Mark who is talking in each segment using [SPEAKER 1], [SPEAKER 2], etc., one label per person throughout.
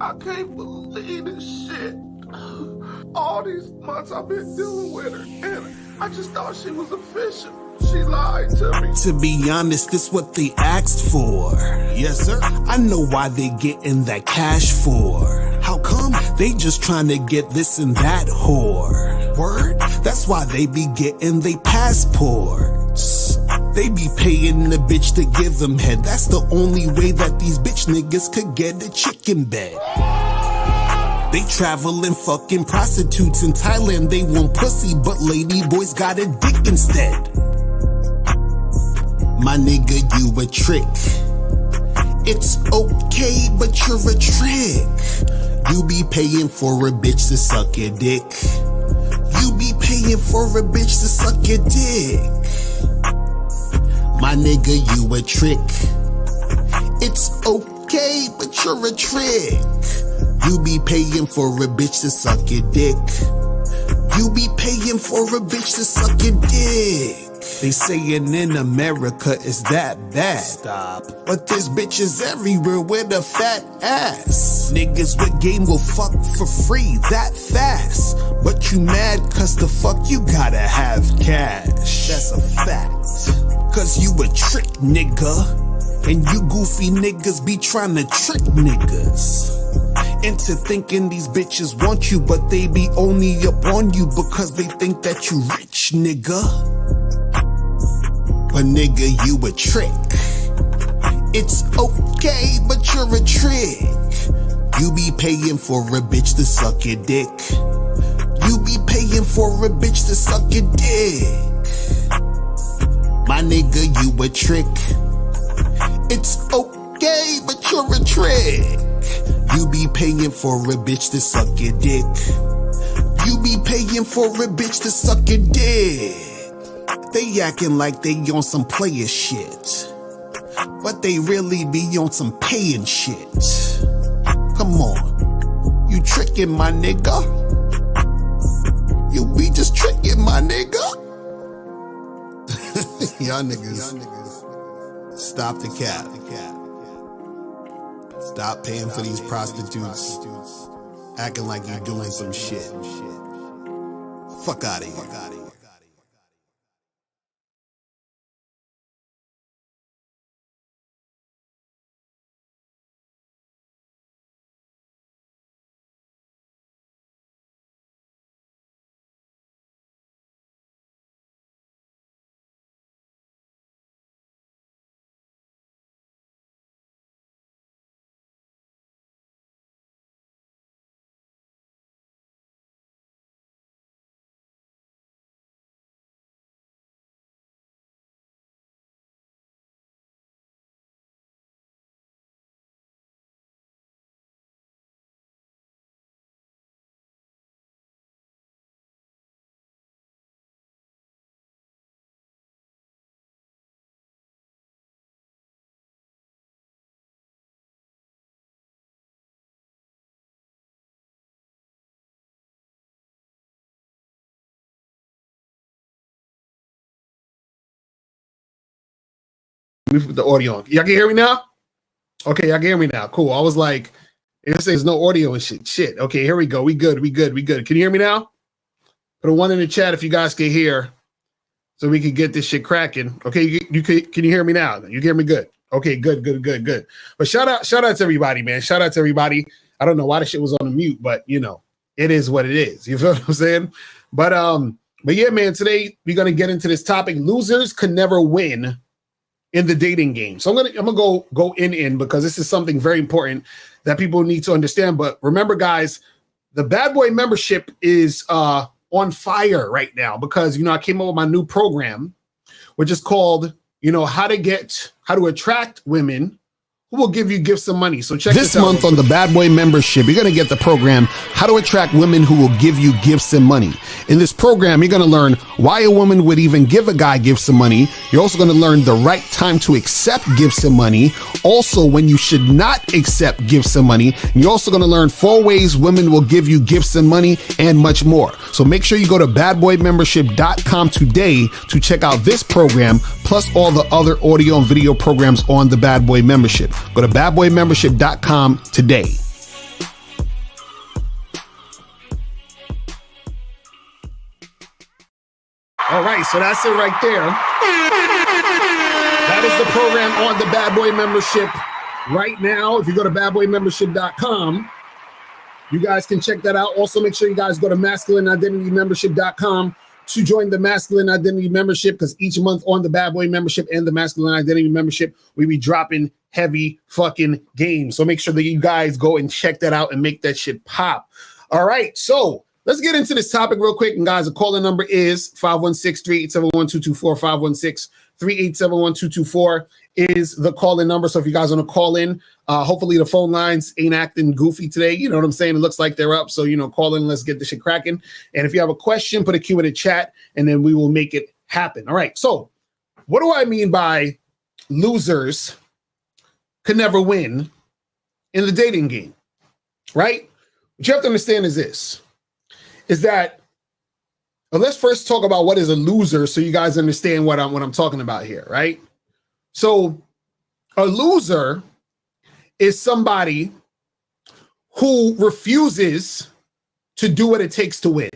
[SPEAKER 1] I can't believe this shit. All these months I've been dealing with her, and I just thought she was official. She lied to me.
[SPEAKER 2] To be honest, this what they asked for. Yes, sir. I know why they getting that cash for. How come? They just trying to get this and that whore. Word? That's why they be getting they passports. They be paying the bitch to give them head. That's the only way that these bitch niggas could get a chicken bed. They traveling fucking prostitutes in Thailand. They want pussy, but lady boys got a dick instead. My nigga, you a trick. It's okay, but you're a trick. You be paying for a bitch to suck your dick. You be paying for a bitch to suck your dick. My nigga, you a trick. It's okay, but you're a trick. You be paying for a bitch to suck your dick. You be paying for a bitch to suck your dick. They saying in America is that bad. Stop. But there's bitches everywhere with a fat ass. Niggas with game will fuck for free that fast. But you mad cause the fuck you gotta have cash. That's a fact. Cause you a trick nigga. And you goofy niggas be trying to trick niggas into thinking these bitches want you, but they be only up on you because they think that you rich, nigga. But nigga, you a trick. It's okay, but you're a trick. You be paying for a bitch to suck your dick. You be paying for a bitch to suck your dick. My nigga, you a trick. It's okay, but you're a trick. You be paying for a bitch to suck your dick. You be paying for a bitch to suck your dick. They acting like they on some player shit, but they really be on some paying shit. Come on, you tricking my nigga. You be just tricking my nigga. Y'all niggas, stop the cap. Stop paying for these prostitutes, acting like you doing some shit. Fuck out of here.
[SPEAKER 3] Let me put the audio on. Y'all can hear me now? Okay, y'all can hear me now. Cool. I was like, it says no audio and shit. Shit. Okay, here we go. We good. Can you hear me now? Put a 1 in the chat if you guys can hear, so we can get this shit cracking. Okay, can you hear me now? You hear me good? Okay, good. But shout out to everybody, man. Shout out to everybody. I don't know why the shit was on the mute, but you know, it is what it is. You feel what I'm saying? But yeah, man. Today we're gonna get into this topic. Losers can never win in the dating game. So I'm gonna go in because this is something very important that people need to understand. But remember, guys, the Bad Boy membership is on fire right now because I came up with my new program, which is called how to attract women who will give you gifts and money. So check this month on the Bad Boy membership. You're going to get the program, How to Attract Women Who Will Give You Gifts and Money. In this program, you're going to learn why a woman would even give a guy gifts and money. You're also going to learn the right time to accept gifts and money. Also, when you should not accept gifts and money. And you're also going to learn 4 ways women will give you gifts and money and much more. So make sure you go to badboymembership.com today to check out this program, plus all the other audio and video programs on the Bad Boy membership. Go to badboymembership.com today. All right, so that's it right there. That is the program on the Bad Boy membership right now. If you go to badboymembership.com, you guys can check that out. Also, make sure you guys go to masculineidentitymembership.com to join the Masculine Identity membership, because each month on the Bad Boy membership and the Masculine Identity membership, we be dropping heavy fucking games. So make sure that you guys go and check that out and make that shit pop. All right, so let's get into this topic real quick. And guys, the calling number is 516-387-1224, 516-387-1224 is the call-in number. So if you guys want to call in, hopefully the phone lines ain't acting goofy today. You know what I'm saying? It looks like they're up. So, call in. Let's get this shit cracking. And if you have a question, put a Q in the chat, and then we will make it happen. All right. So what do I mean by losers can never win in the dating game, right? What you have to understand is this, is that let's first talk about what is a loser so you guys understand what I'm talking about here, right? So a loser is somebody who refuses to do what it takes to win.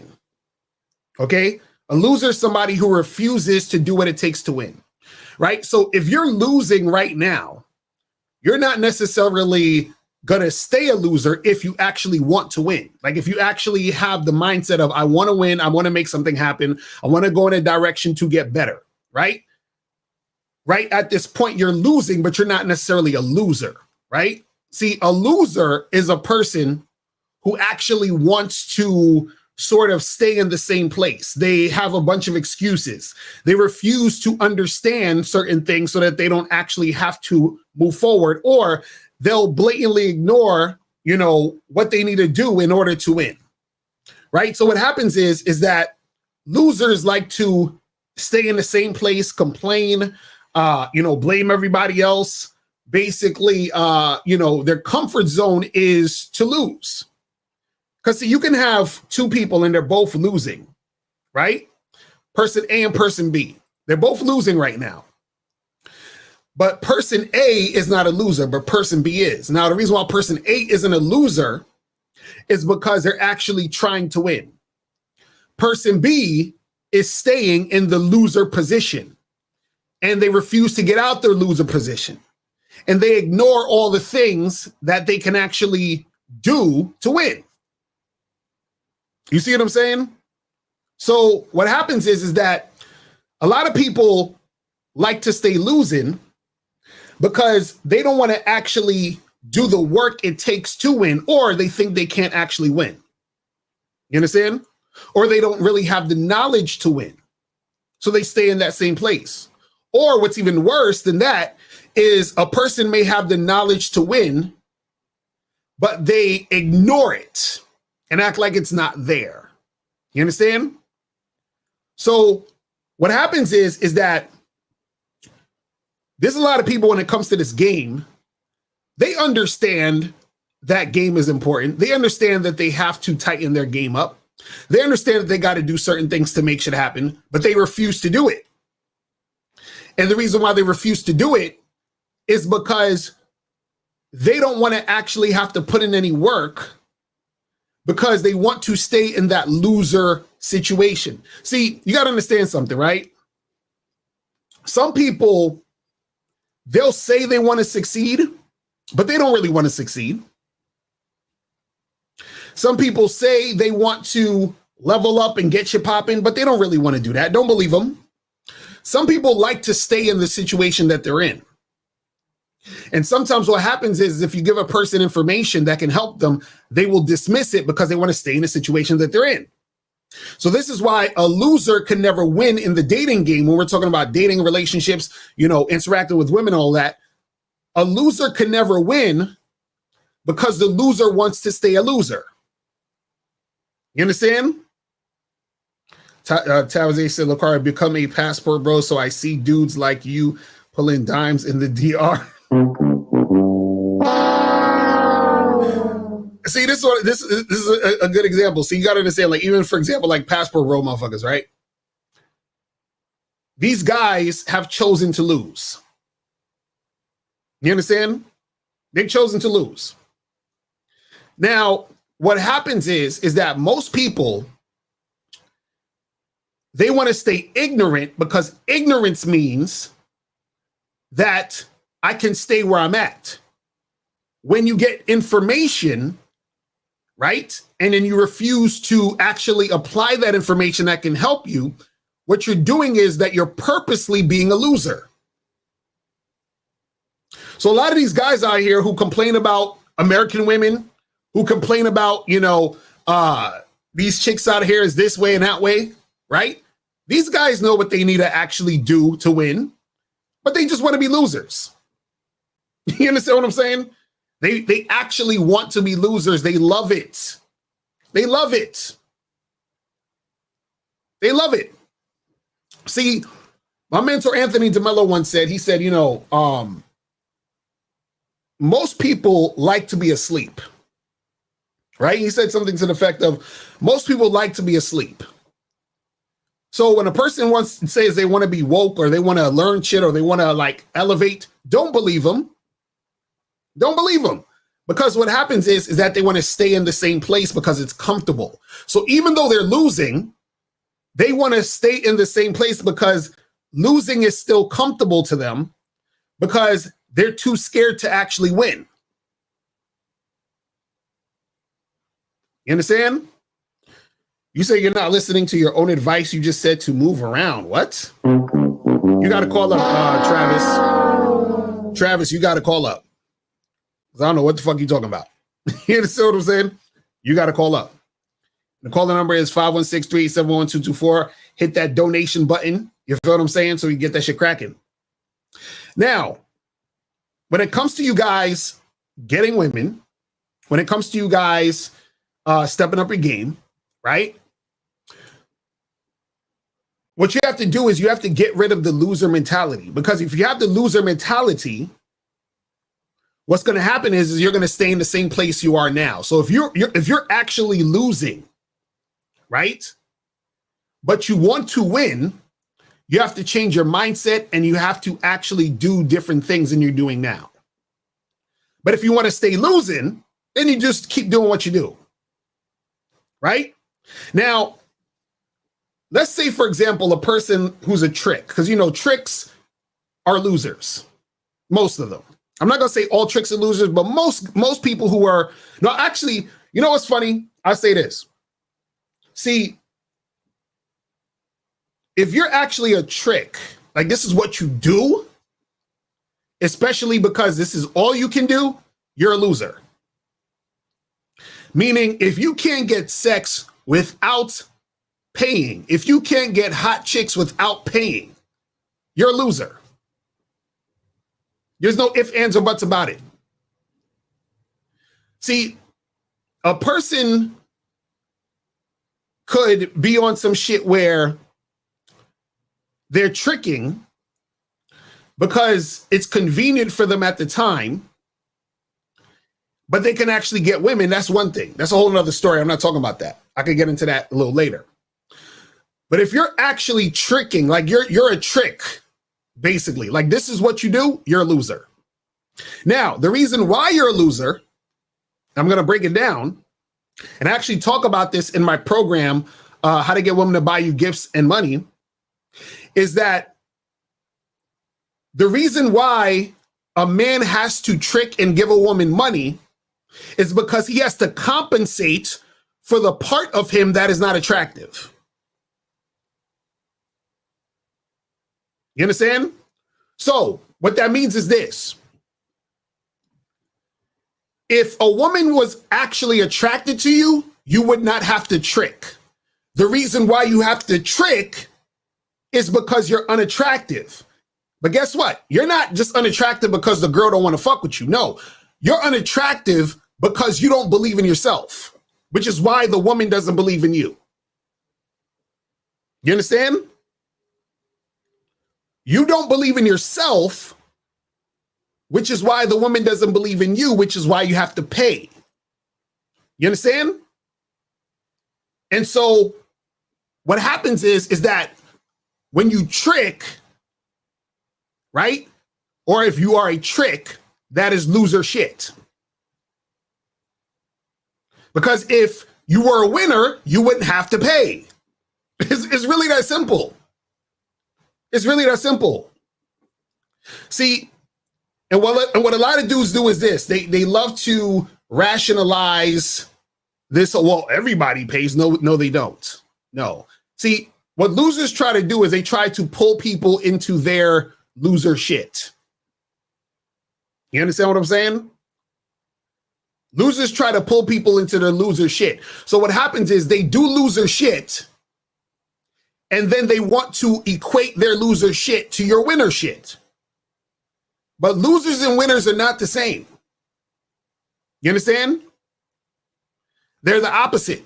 [SPEAKER 3] Okay? A loser is somebody who refuses to do what it takes to win, right? So if you're losing right now, you're not necessarily going to stay a loser if you actually want to win. Like if you actually have the mindset of, I want to win, I want to make something happen, I want to go in a direction to get better, right? Right at this point, you're losing, but you're not necessarily a loser, right? See, a loser is a person who actually wants to sort of stay in the same place. They have a bunch of excuses. They refuse to understand certain things so that they don't actually have to move forward, or they'll blatantly ignore, what they need to do in order to win, right? So what happens is that losers like to stay in the same place, complain, blame everybody else. Basically, their comfort zone is to lose. Because you can have two people and they're both losing, right? Person A and person B. They're both losing right now. But person A is not a loser, but person B is. Now, the reason why person A isn't a loser is because they're actually trying to win. Person B is staying in the loser position, and they refuse to get out their loser position. And they ignore all the things that they can actually do to win. You see what I'm saying? So what happens is that a lot of people like to stay losing because they don't want to actually do the work it takes to win, or they think they can't actually win. You understand? Or they don't really have the knowledge to win. So they stay in that same place. Or what's even worse than that is a person may have the knowledge to win, but they ignore it and act like it's not there. You understand? So what happens is that there's a lot of people when it comes to this game, they understand that game is important. They understand that they have to tighten their game up. They understand that they got to do certain things to make shit happen, but they refuse to do it. And the reason why they refuse to do it is because they don't want to actually have to put in any work, because they want to stay in that loser situation. See, you got to understand something, right? Some people, they'll say they want to succeed, but they don't really want to succeed. Some people say they want to level up and get you popping, but they don't really want to do that. Don't believe them. Some people like to stay in the situation that they're in. And sometimes what happens is if you give a person information that can help them, they will dismiss it because they want to stay in the situation that they're in. So this is why a loser can never win in the dating game. When we're talking about dating, relationships, interacting with women, all that, a loser can never win because the loser wants to stay a loser. You understand? Tawaze said, Lakara, become a passport, bro. So I see dudes like you pulling dimes in the DR. See, this is a good example. So you got to understand, like, even for example, like passport bro motherfuckers, right? These guys have chosen to lose. You understand? They've chosen to lose. Now, what happens is that most people, they want to stay ignorant because ignorance means that I can stay where I'm at. When you get information, right, and then you refuse to actually apply that information that can help you, what you're doing is that you're purposely being a loser. So a lot of these guys out here who complain about American women, who complain about, these chicks out here is this way and that way, right? These guys know what they need to actually do to win, but they just want to be losers. You understand what I'm saying? They actually want to be losers. They love it. They love it. They love it. See, my mentor Anthony DeMello once said, he said, most people like to be asleep, right? He said something to the effect of, most people like to be asleep. So when a person says they want to be woke or they want to learn shit or they want to elevate, don't believe them. Don't believe them. Because what happens is that they want to stay in the same place because it's comfortable. So even though they're losing, they want to stay in the same place because losing is still comfortable to them because they're too scared to actually win. You understand? You say you're not listening to your own advice. You just said to move around. What? You got to call up, Travis. Travis, you got to call up. I don't know what the fuck you talking about. You understand what I'm saying? You got to call up. The caller number is 516-387-1224. Hit that donation button. You feel what I'm saying? So you get that shit cracking. Now, when it comes to you guys getting women, when it comes to you guys stepping up your game, right? What you have to do is you have to get rid of the loser mentality. Because if you have the loser mentality, what's going to happen is you're going to stay in the same place you are now. So if you're actually losing, right, but you want to win, you have to change your mindset and you have to actually do different things than you're doing now. But if you want to stay losing, then you just keep doing what you do, right? Now, let's say, for example, a person who's a trick, because, tricks are losers, most of them. I'm not going to say all tricks are losers, but most people who are, no, actually, you know what's funny? I'll say this. See, if you're actually a trick, like this is what you do, especially because this is all you can do, you're a loser. Meaning, if you can't get sex without paying, if you can't get hot chicks without paying, you're a loser. There's no ifs, ands, or buts about it. See, a person could be on some shit where they're tricking because it's convenient for them at the time, but they can actually get women. That's one thing. That's a whole nother story. I'm not talking about that. I could get into that a little later. But if you're actually tricking, like you're a trick, basically, like this is what you do, you're a loser. Now, the reason why you're a loser, I'm going to break it down and actually talk about this in my program, How to Get Women to Buy You Gifts and Money, is that the reason why a man has to trick and give a woman money is because he has to compensate for the part of him that is not attractive. You understand? So what that means is this. If a woman was actually attracted to you, you would not have to trick. The reason why you have to trick is because you're unattractive. But guess what? You're not just unattractive because the girl don't want to fuck with you. No, you're unattractive because you don't believe in yourself, which is why the woman doesn't believe in you. You understand? You don't believe in yourself, which is why the woman doesn't believe in you, which is why you have to pay. You understand? And so what happens is that when you trick, right? Or if you are a trick, that is loser shit. Because if you were a winner, you wouldn't have to pay. It's It's really that simple. It's really that simple. See, and what a lot of dudes do is this. They love to rationalize this. Well, everybody pays. No, they don't. No. See, what losers try to do is they try to pull people into their loser shit. You understand what I'm saying? Losers try to pull people into their loser shit. So what happens is they do loser shit, and then they want to equate their loser shit to your winner shit. But losers and winners are not the same. You understand? They're the opposite.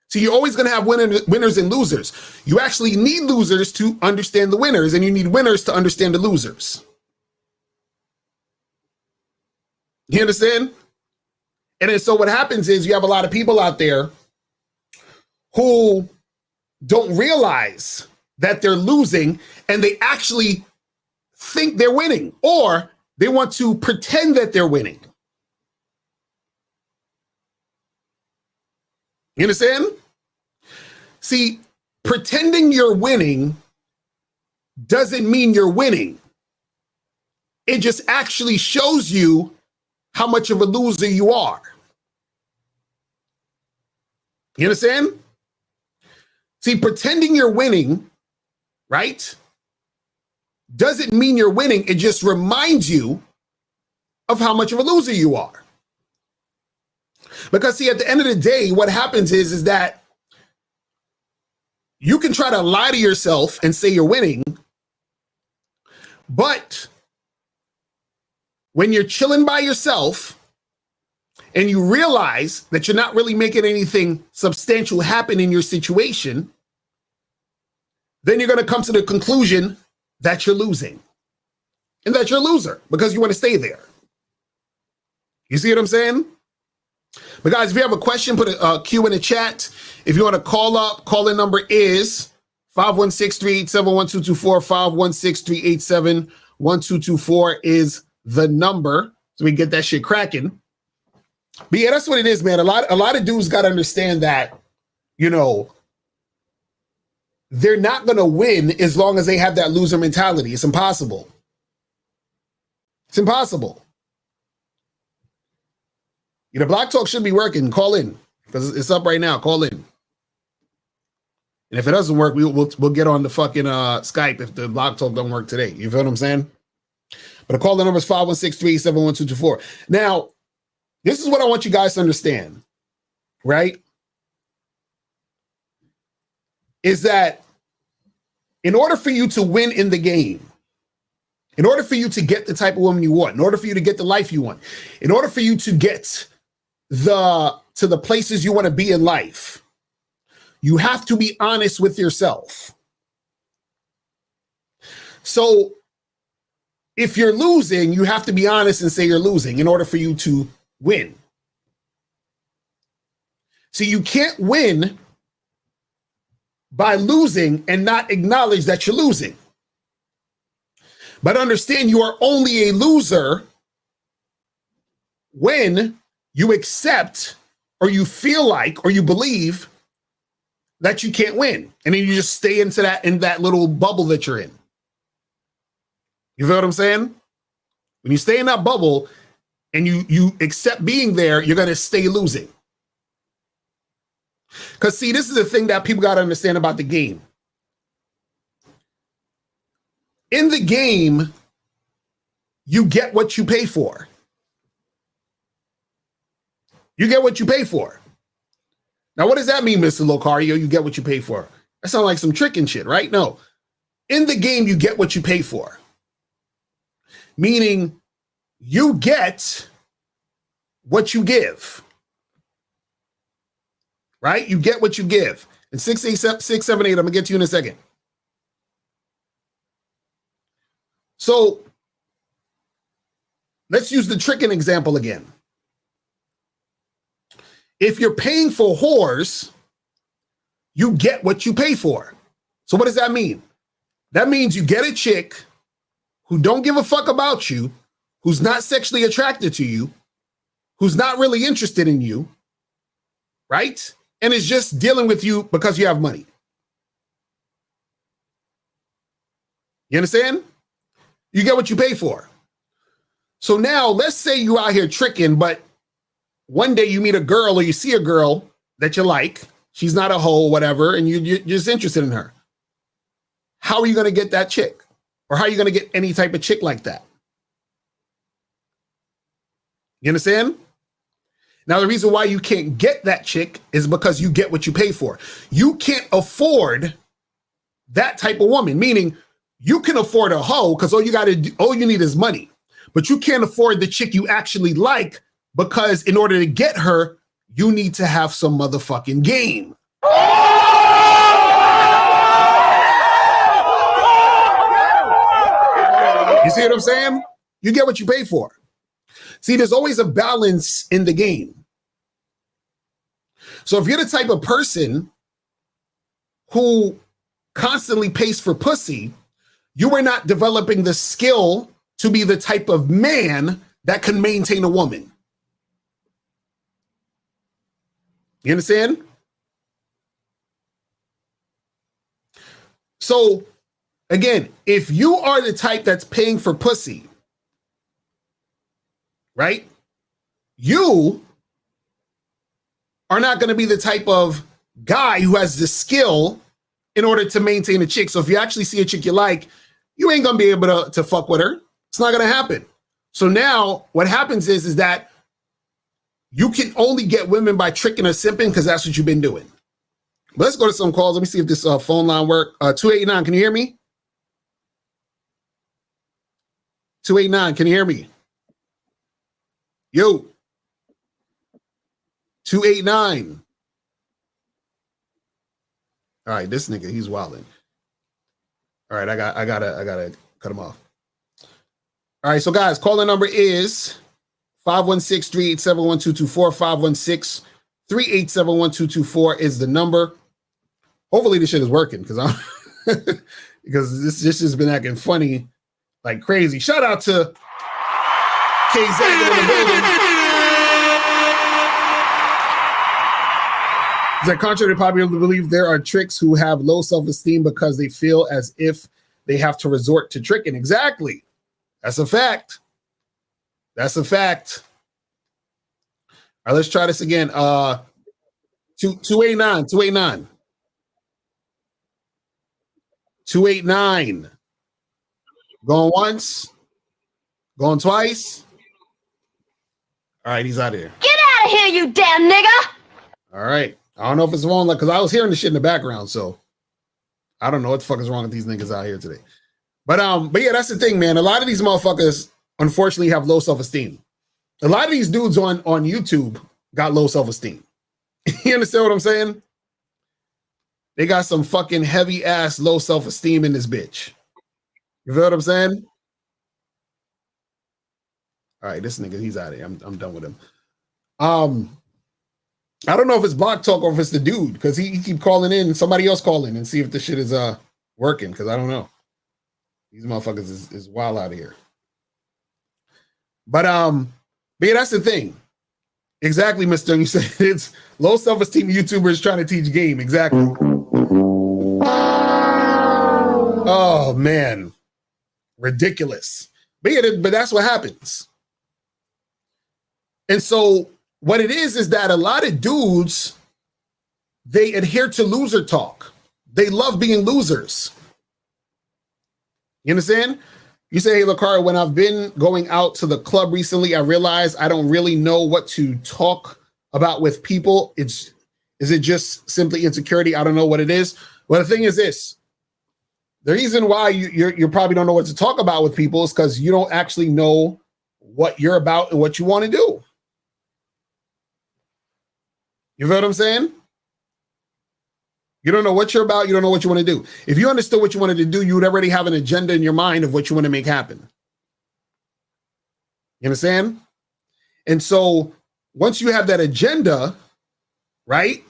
[SPEAKER 3] So you're always going to have winners and losers. You actually need losers to understand the winners, and you need winners to understand the losers. You understand? And then so what happens is you have a lot of people out there who don't realize that they're losing, and they actually think they're winning, or they want to pretend that they're winning. You understand? See, pretending you're winning doesn't mean you're winning. It just actually shows you how much of a loser you are. You understand? See, pretending you're winning, right, doesn't mean you're winning. It just reminds you of how much of a loser you are. Because, see, at the end of the day, what happens is that you can try to lie to yourself and say you're winning, but when you're chilling by yourself and you realize that you're not really making anything substantial happen in your situation, then you're going to come to the conclusion that you're losing and that you're a loser because you want to stay there. You see what I'm saying? But guys, if you have a question, put a Q in the chat. If you want to call up, call-in number is 516-387-1224, 516-387-1224 is the number, so we can get that shit cracking. But yeah, that's what it is, man. A lot of dudes got to understand that, you know, they're not going to win as long as they have that loser mentality. It's impossible. It's impossible. You know, Block Talk should be working. Call in because it's up right now. Call in. And if it doesn't work, we'll get on the fucking Skype if the Block Talk don't work today. You feel what I'm saying? But the call the number is 516-387-1224. Now, this is what I want you guys to understand, right? Is that in order for you to win in the game, in order for you to get the type of woman you want, in order for you to get the life you want, in order for you to get to the places you want to be in life, you have to be honest with yourself. So if you're losing, you have to be honest and say you're losing in order for you to win. So you can't win by losing and not acknowledge that you're losing. But understand you are only a loser when you accept or you feel like or you believe that you can't win. And then you just stay in that little bubble that you're in. You feel what I'm saying? When you stay in that bubble and you accept being there, you're going to stay losing. Because, see, this is the thing that people got to understand about the game. In the game, you get what you pay for. You get what you pay for. Now, what does that mean, Mr. Locario? You get what you pay for. That sounds like some tricking shit, right? No. In the game, you get what you pay for. Meaning, you get what you give. Right? You get what you give. And 678, I'm going to get to you in a second. So, let's use the tricking example again. If you're paying for whores, you get what you pay for. So what does that mean? That means you get a chick who don't give a fuck about you, who's not sexually attracted to you, who's not really interested in you, right? And is just dealing with you because you have money. You understand? You get what you pay for. So now let's say you out here tricking, but one day you meet a girl or you see a girl that you like. She's not a hoe, whatever, and you're just interested in her. How are you going to get that chick? Or how are you going to get any type of chick like that? You understand? Now, the reason why you can't get that chick is because you get what you pay for. You can't afford that type of woman, meaning you can afford a hoe because all you need is money. But you can't afford the chick you actually like because in order to get her, you need to have some motherfucking game. You see what I'm saying? You get what you pay for. See, there's always a balance in the game. So if you're the type of person who constantly pays for pussy, you are not developing the skill to be the type of man that can maintain a woman. You understand? So again, if you are the type that's paying for pussy, right? You are not going to be the type of guy who has the skill in order to maintain a chick. So if you actually see a chick you like, you ain't going to be able to fuck with her. It's not going to happen. So now what happens is that you can only get women by tricking or simping because that's what you've been doing. But let's go to some calls. Let me see if this phone line works. 289, can you hear me? 289, can you hear me? Yo. 289. All right, this nigga, he's wilding. All right, I gotta cut him off. All right, so guys, calling number is 516-387-1224. 516-387-1224 is the number. Hopefully this shit is working because I'm because this has been acting funny like crazy. Shout out to KZ in the building. Is that contrary to popular belief, there are tricks who have low self-esteem because they feel as if they have to resort to tricking. Exactly. That's a fact. That's a fact. All right, let's try this again. 289. 289. Going once. Going twice. All right, he's out of here.
[SPEAKER 4] Get out of here, you damn nigga!
[SPEAKER 3] All right. I don't know if it's wrong, like, because I was hearing the shit in the background, so I don't know what the fuck is wrong with these niggas out here today. But yeah, that's the thing, man. A lot of these motherfuckers, unfortunately, have low self-esteem. A lot of these dudes on YouTube got low self-esteem. You understand what I'm saying? They got some fucking heavy ass low self-esteem in this bitch. You feel what I'm saying? All right, this nigga, he's out of here. I'm done with him. I don't know if it's Block Talk or if it's the dude, because he keep calling in, somebody else call in and see if this shit is working, because I don't know. These motherfuckers is wild out of here. But yeah, that's the thing. Exactly, Mr. You said it's low self-esteem YouTubers trying to teach game. Exactly. Oh man. Ridiculous. But yeah, but that's what happens. And so what it is that a lot of dudes, they adhere to loser talk. They love being losers. You understand? You say, hey, Lakara, when I've been going out to the club recently, I realized I don't really know what to talk about with people. Is it just simply insecurity? I don't know what it is. Well, the thing is this. The reason why you probably don't know what to talk about with people is because you don't actually know what you're about and what you want to do. You feel what I'm saying? You don't know what you're about. You don't know what you want to do. If you understood what you wanted to do, you would already have an agenda in your mind of what you want to make happen. You understand? And so once you have that agenda, right,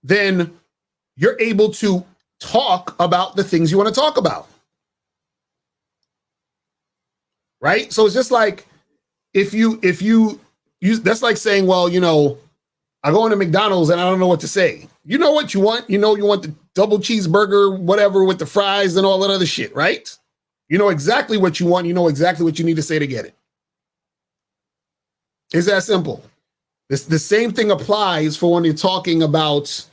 [SPEAKER 3] then you're able to talk about the things you want to talk about. Right? So it's just like if you that's like saying, well, you know, I go into McDonald's and I don't know what to say. You know what you want. You know you want double cheeseburger, whatever, with the fries and all that other shit, right? You know exactly what you want. You know exactly what you need to say to get it. It's that simple. The same thing applies for when you're talking about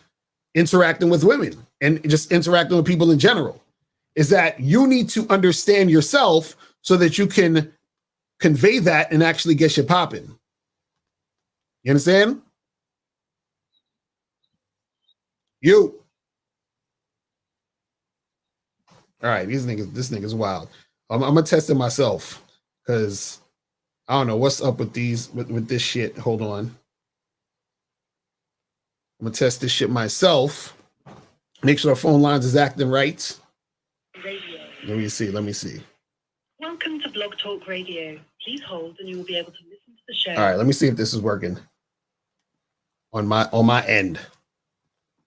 [SPEAKER 3] interacting with women and just interacting with people in general. Is that you need to understand yourself so that you can convey that and actually get shit popping. You understand? You. All right, this nigga's wild. I'm gonna test it myself because I don't know what's up with with this shit. Hold on. I'm gonna test this shit myself. Make sure the phone lines is acting right.
[SPEAKER 5] Radio.
[SPEAKER 3] Let me see.
[SPEAKER 5] Welcome to Blog Talk Radio. Please hold and you will be able to listen to the show.
[SPEAKER 3] All right, let me see if this is working on my end.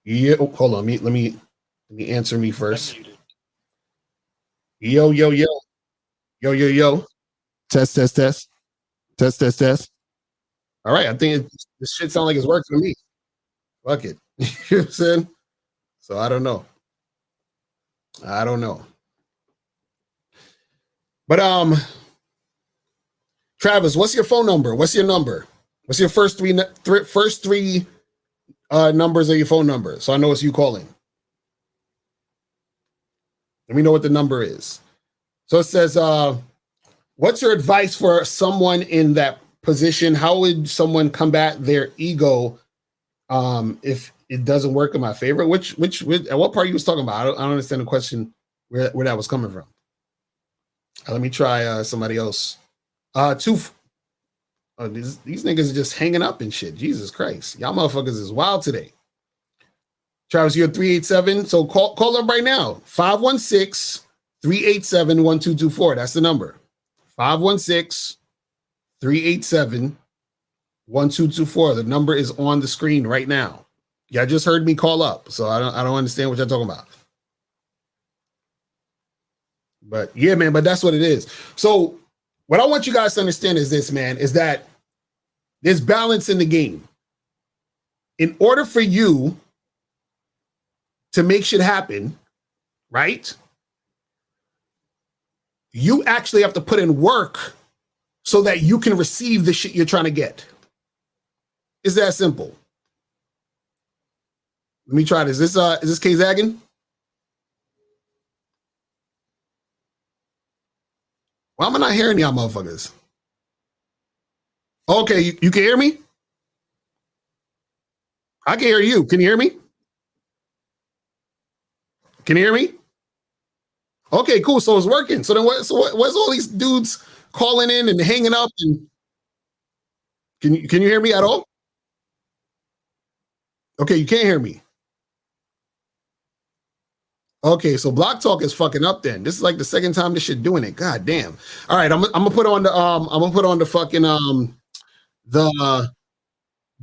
[SPEAKER 3] Yeah, hold on. Let me answer me first. Yo. Test. All right, I think this shit sounds like it's working to me. Fuck it. You know what I'm saying? So I don't know. But Travis, what's your phone number? What's your number? What's your first three numbers of your phone number? So I know it's you calling. Let me know what the number is. So it says, what's your advice for someone in that position? How would someone combat their ego if it doesn't work in my favor? Which at what part you was talking about? I don't understand the question where that was coming from. Let me try somebody else. These niggas are just hanging up and shit. Jesus Christ. Y'all motherfuckers is wild today. Travis, you're 387. So call them right now. 516-387-1224. That's the number. 516-387-1224. The number is on the screen right now. Y'all just heard me call up, so I don't understand what y'all talking about. But yeah, man, but that's what it is. So what I want you guys to understand is this, man, is that there's balance in the game. In order for you to make shit happen, right? You actually have to put in work so that you can receive the shit you're trying to get. It's that simple. Let me try this. Is this K Zaggin? Why am I not hearing y'all motherfuckers? Okay, you can hear me? I can hear you. Can you hear me? Can you hear me? Okay, cool. So it's working. So then what's all these dudes calling in and hanging up? And can you hear me at all? Okay, you can't hear me. Okay, so Block Talk is fucking up then. This is like the second time this shit doing it. God damn. All right, I'm gonna put on the fucking the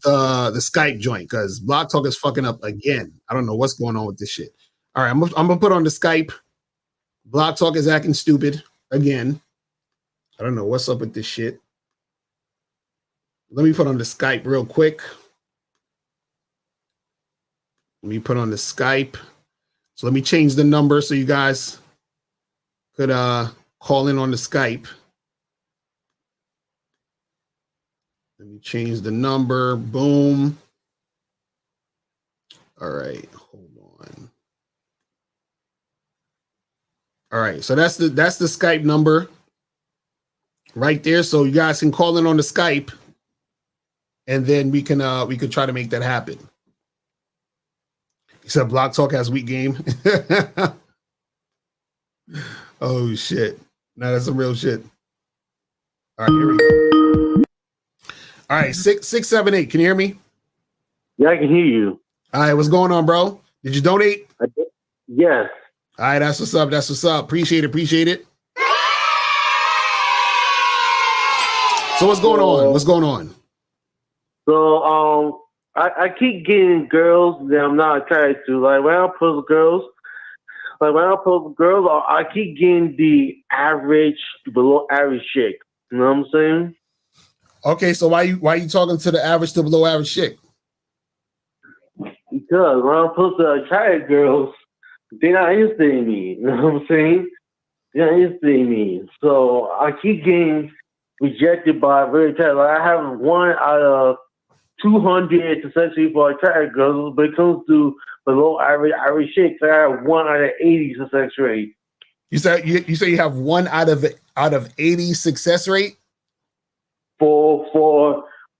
[SPEAKER 3] Skype joint because Block Talk is fucking up again. I don't know what's going on with this shit. All right, I'm gonna put on the Skype. Block Talk is acting stupid again. I don't know what's up with this shit. Let me put on the Skype real quick. Let me put on the Skype. So let me change the number so you guys could call in on the Skype. Let me change the number. Boom. All right, hold on. All right, so that's the Skype number right there. So you guys can call in on the Skype, and then we could try to make that happen. Except Block Talk has weak game. Oh shit. No, that's some real shit. All right, here we go. All right, 678. Can you hear me?
[SPEAKER 6] Yeah, I can hear you.
[SPEAKER 3] All right, what's going on, bro? Did you donate?
[SPEAKER 6] I did. Yes.
[SPEAKER 3] All right, that's what's up. That's what's up. Appreciate it. So what's going on? What's going on?
[SPEAKER 6] So I keep getting girls that I'm not attracted to. Like when I post girls, I keep getting the average to below average chick. You know what I'm saying?
[SPEAKER 3] Okay, so why you talking to the average to below average chick?
[SPEAKER 6] Because when I post the attracted girls, they're not interested in me. You know what I'm saying? They're not interested in me. So I keep getting rejected by very attractive. Like I have 1 out of 200 successfully for attractive girls, but it comes to below average chicks. I have 1 out of 80 success rate.
[SPEAKER 3] You say you have 1 out of 80 success rate?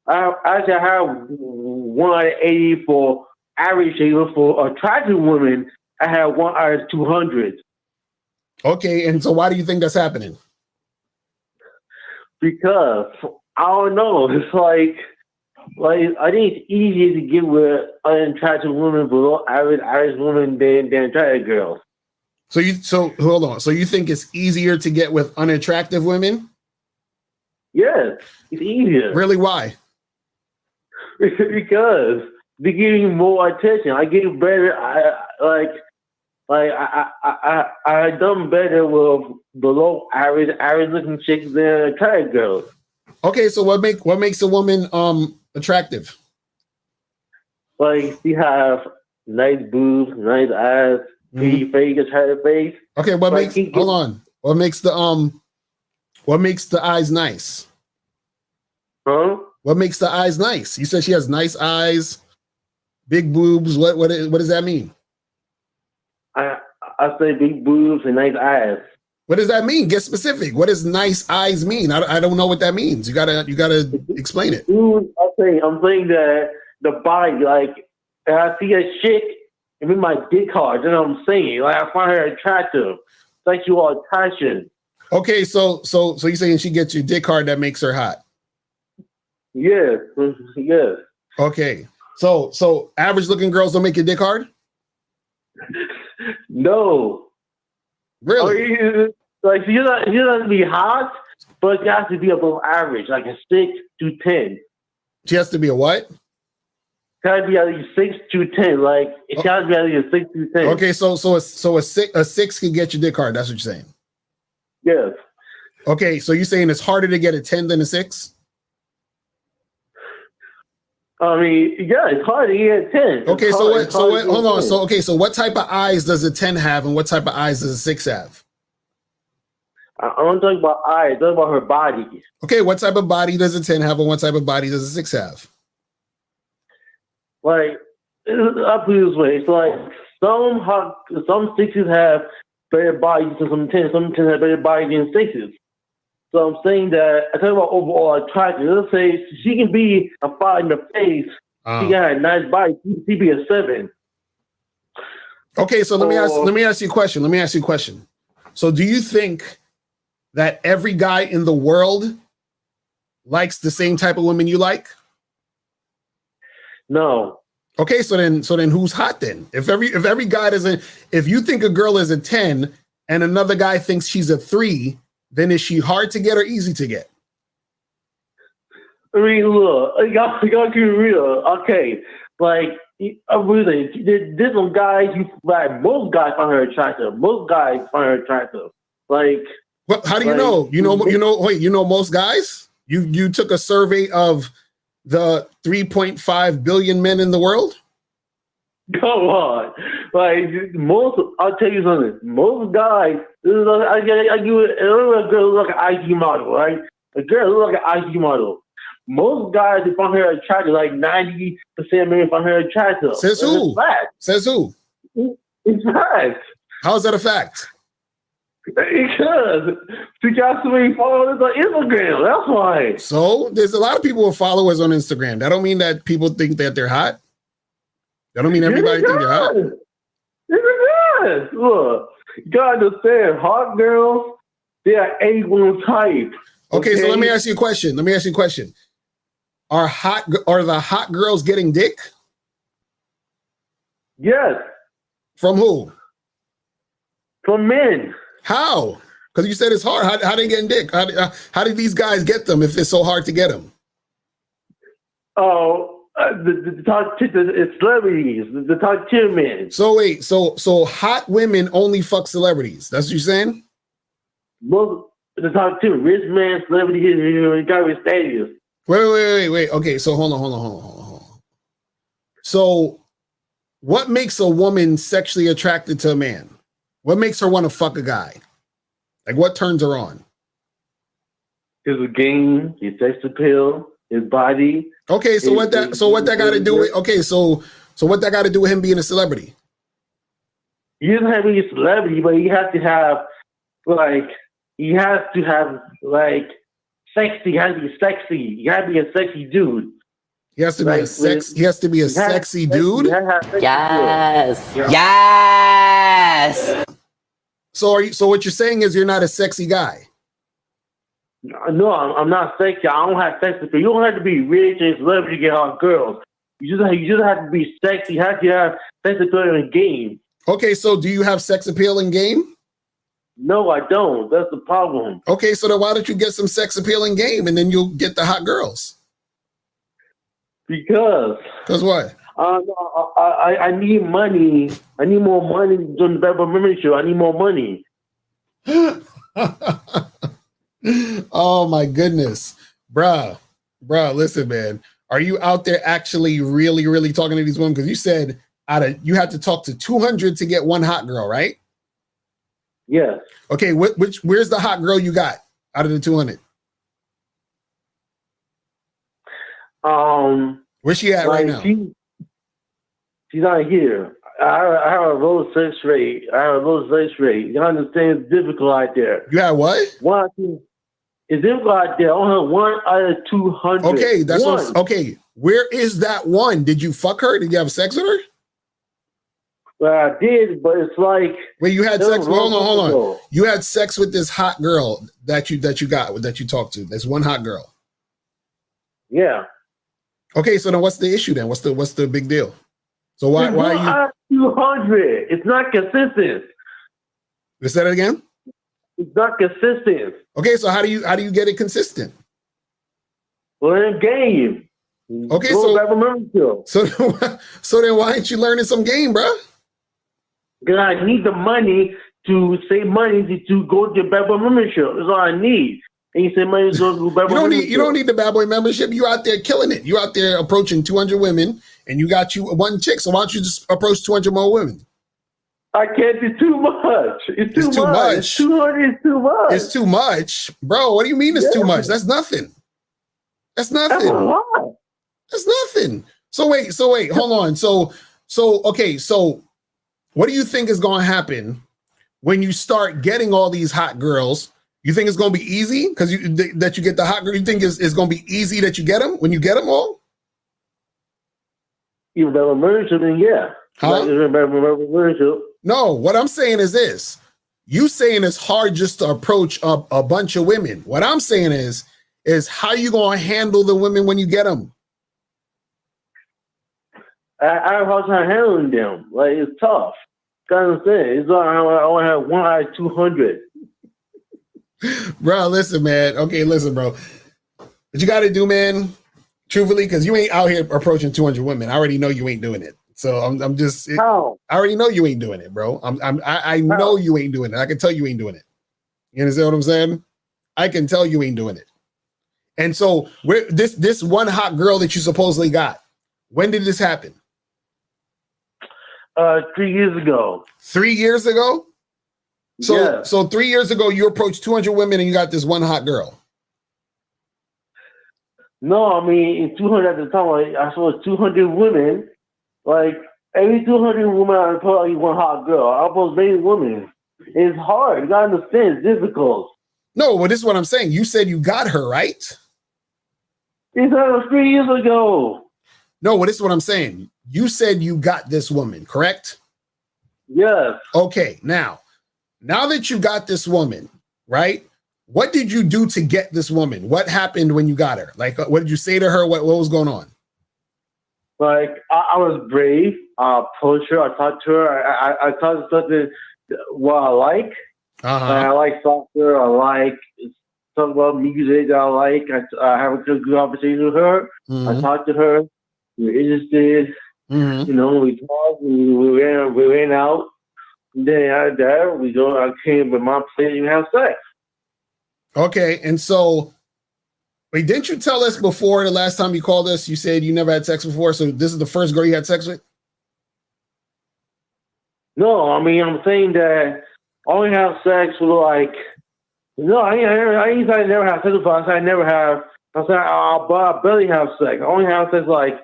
[SPEAKER 6] I actually have 1 out of 80 for average chicks. For attractive women, I have 1 out of 200.
[SPEAKER 3] Okay, and so why do you think that's happening?
[SPEAKER 6] Because I don't know. It's like I think it's easier to get with unattractive women below average women than attractive girls.
[SPEAKER 3] So hold on. So you think it's easier to get with unattractive women?
[SPEAKER 6] Yes, it's easier.
[SPEAKER 3] Really? Why?
[SPEAKER 6] Because they give you more attention. I get better. I done better with below average looking chicks than attractive girls.
[SPEAKER 3] Okay, so what makes a woman attractive?
[SPEAKER 6] Like you have nice boobs, nice eyes, pretty face, attractive face.
[SPEAKER 3] Okay, hold on. What makes the eyes nice?
[SPEAKER 6] Huh?
[SPEAKER 3] What makes the eyes nice? You said she has nice eyes, big boobs. What does that mean?
[SPEAKER 6] I say big boobs and nice eyes.
[SPEAKER 3] What does that mean? Get specific. What does nice eyes mean? I don't know what that means. You gotta explain it.
[SPEAKER 6] I'm saying that the body, like if I see a chick and with my dick hard, you know what I'm saying? Like I find her attractive. Sexual attraction.
[SPEAKER 3] Okay, so you're saying she gets your dick hard, that makes her hot.
[SPEAKER 6] Yes. Yes.
[SPEAKER 3] Okay. So average looking girls don't make your dick hard?
[SPEAKER 6] No.
[SPEAKER 3] Really?
[SPEAKER 6] Like she doesn't be hot, but she has to be above average, like a 6 to 10.
[SPEAKER 3] She has to be a what?
[SPEAKER 6] She has to be at least 6 to 10. Like she has to be at least 6 to 10.
[SPEAKER 3] Okay, so a six can get your dick hard. That's what you're saying.
[SPEAKER 6] Yes.
[SPEAKER 3] Okay, so you're saying it's harder to get a 10 than a 6?
[SPEAKER 6] I mean, yeah, it's hard to get a 10.
[SPEAKER 3] Okay, so hold on. So what type of eyes does a 10 have and what type of eyes does a 6 have?
[SPEAKER 6] I'm talking about eyes. I'm talking about her body.
[SPEAKER 3] Okay, what type of body does a 10 have and what type of body does a 6 have?
[SPEAKER 6] Like, I'll put it this way. It's like some sixes have better bodies than some 10s. Some 10s have better bodies than sixes. So I'm saying that I talk about overall attraction. Let's say she can be a 5 in the face. She got a nice body. She be a 7.
[SPEAKER 3] Okay, so let me ask you a question. So do you think that every guy in the world likes the same type of women you like?
[SPEAKER 6] No.
[SPEAKER 3] Okay, so then who's hot then? If every guy if you think a girl is a 10 and another guy thinks she's a 3, then is she hard to get or easy to get?
[SPEAKER 6] I mean, look, y'all keep it real. Okay, like, really, there's some guys, like, most guys find her attractive. Like,
[SPEAKER 3] what? How do you know? You know most guys? You took a survey of the 3.5 billion men in the world?
[SPEAKER 6] Come on. Like, I'll tell you something. Most guys, I give it, a girl look like an IG model, right? A girl look like an IG model. Most guys, they find her attractive, like 90% of men find her attractive.
[SPEAKER 3] Says who? Says who?
[SPEAKER 6] It's fact.
[SPEAKER 3] How is that a fact?
[SPEAKER 6] Because she got so many followers on Instagram. That's why.
[SPEAKER 3] So there's a lot of people with followers on Instagram. That don't mean that people think that they're hot. That don't mean everybody think they're hot.
[SPEAKER 6] Yes. Look, you gotta understand, hot girls, they are A1 type.
[SPEAKER 3] Okay, so let me ask you a question. Are the hot girls getting dick?
[SPEAKER 6] Yes.
[SPEAKER 3] From who?
[SPEAKER 6] From men.
[SPEAKER 3] How? Because you said it's hard. How they getting dick? How did these guys get them if it's so hard to get them?
[SPEAKER 6] Oh, the top celebrities, the top tier men.
[SPEAKER 3] So wait, so hot women only fuck celebrities. That's what you're saying?
[SPEAKER 6] Most the top tier rich man, celebrities, guy with status.
[SPEAKER 3] Wait. Okay, so hold on. So what makes a woman sexually attracted to a man? What makes her want to fuck a guy? Like what turns her on?
[SPEAKER 6] His game, his sex appeal, his body.
[SPEAKER 3] Okay, so what that got to do with what that got to do with him being a celebrity?
[SPEAKER 6] He doesn't have to be a celebrity, but he has to have sexy. He has to be sexy. He has to be a sexy dude.
[SPEAKER 3] He has to be a sexy dude.
[SPEAKER 7] Yes. Yes.
[SPEAKER 3] So what you're saying is you're not a sexy guy.
[SPEAKER 6] No, I'm not sexy. I don't have sex appeal. You don't have to be rich and celebrity to get hot girls. You just have to be sexy. You have to have sex appeal in a game.
[SPEAKER 3] Okay, so do you have sex appeal in game?
[SPEAKER 6] No, I don't. That's the problem.
[SPEAKER 3] Okay, so then why don't you get some sex appeal in game and then you'll get the hot girls?
[SPEAKER 6] Because
[SPEAKER 3] what?
[SPEAKER 6] I need money. I need more money during the Bible membership. I need more money.
[SPEAKER 3] Oh my goodness, bruh, listen, man. Are you out there actually really talking to these women? Because you said you had to talk to 200 to get one hot girl, right?
[SPEAKER 6] Yes.
[SPEAKER 3] Okay, where's the hot girl you got out of the 200? Where's she at right now?
[SPEAKER 6] She's not here. I have a low sex rate. You understand? It's difficult out there.
[SPEAKER 3] You have what?
[SPEAKER 6] It's difficult out there. I only have 1 out of 200.
[SPEAKER 3] Okay, that's what. Okay, where is that one? Did you fuck her? Did you have sex with her?
[SPEAKER 6] Well, I did, but it's like.
[SPEAKER 3] Wait, you had sex? Hold on. You had sex with this hot girl that you talked to. There's one hot girl.
[SPEAKER 6] Yeah.
[SPEAKER 3] Okay, so then what's the issue then? What's the big deal? So why are
[SPEAKER 6] you 200? It's not consistent.
[SPEAKER 3] You said it again?
[SPEAKER 6] It's not consistent.
[SPEAKER 3] Okay, so how do you get it consistent?
[SPEAKER 6] Well, in game.
[SPEAKER 3] Okay, so then why ain't you learning some game, bro?
[SPEAKER 6] Because I need the money to save money to go to the Bad Boy membership. That's all I need. And you say money to go to Bad Boy membership.
[SPEAKER 3] You don't need the Bad Boy membership. You out there killing it. You out there approaching 200 women, and you got you one chick. So why don't you just approach 200 more women?
[SPEAKER 6] I can't do too much. It's too much. 200 is too much.
[SPEAKER 3] It's too much, bro. What do you mean it's too much? That's nothing. That's nothing.
[SPEAKER 6] That's a lot.
[SPEAKER 3] That's nothing. So wait, hold on. So what do you think is going to happen when you start getting all these hot girls? You think it's going to be easy because that you get the hot girl? You think it's going to be easy that you get them when you get them all?
[SPEAKER 6] Even though membership, then yeah.
[SPEAKER 3] Huh? No, what I'm saying is this. You saying it's hard just to approach a bunch of women. What I'm saying is how you going to handle the women when you get them?
[SPEAKER 6] I have a hard time handling them. Like, it's tough. Kind of thing. It's like I only have 1 out of 200.
[SPEAKER 3] Bro, listen, man. Okay, listen, bro. What you got to do, man, truthfully, because you ain't out here approaching 200 women. I already know you ain't doing it. So I'm just.
[SPEAKER 6] How? I
[SPEAKER 3] already know you ain't doing it, bro. I know you ain't doing it. I can tell you ain't doing it. You understand what I'm saying? I can tell you ain't doing it. And so this one hot girl that you supposedly got, when did this happen?
[SPEAKER 6] 3 years ago.
[SPEAKER 3] 3 years ago?
[SPEAKER 6] So
[SPEAKER 3] 3 years ago, you approached 200 women and you got this one hot girl.
[SPEAKER 6] No, I mean, in 200 at the time, I saw 200 women. Like, every 200 women, I probably one hot girl. I approach many women. It's hard. You gotta understand. It's difficult.
[SPEAKER 3] No, well, this is what I'm saying. You said you got her, right?
[SPEAKER 6] It was 3 years ago.
[SPEAKER 3] No, well, this is what I'm saying. You said you got this woman, correct?
[SPEAKER 6] Yes.
[SPEAKER 3] Okay, now that you got this woman, right? What did you do to get this woman? What happened when you got her? Like, what did you say to her? What was going on?
[SPEAKER 6] Like, I was brave. I approached her. I talked to her. I talked to something what I like.
[SPEAKER 3] Uh-huh.
[SPEAKER 6] I like soccer. I like talk about music that I like. I have a good conversation with her.
[SPEAKER 3] Mm-hmm.
[SPEAKER 6] I talked to her. We were interested.
[SPEAKER 3] Mm-hmm.
[SPEAKER 6] You know, we talked. We ran out. And then after that, I came to my place and have sex.
[SPEAKER 3] Okay, and so, wait, didn't you tell us before the last time you called us, you said you never had sex before, so this is the first girl you had sex with?
[SPEAKER 6] No, I mean, I'm saying that I only have sex with like, no, I ain't say I never have sex with, I say I never have, I say I barely have sex. I only have sex like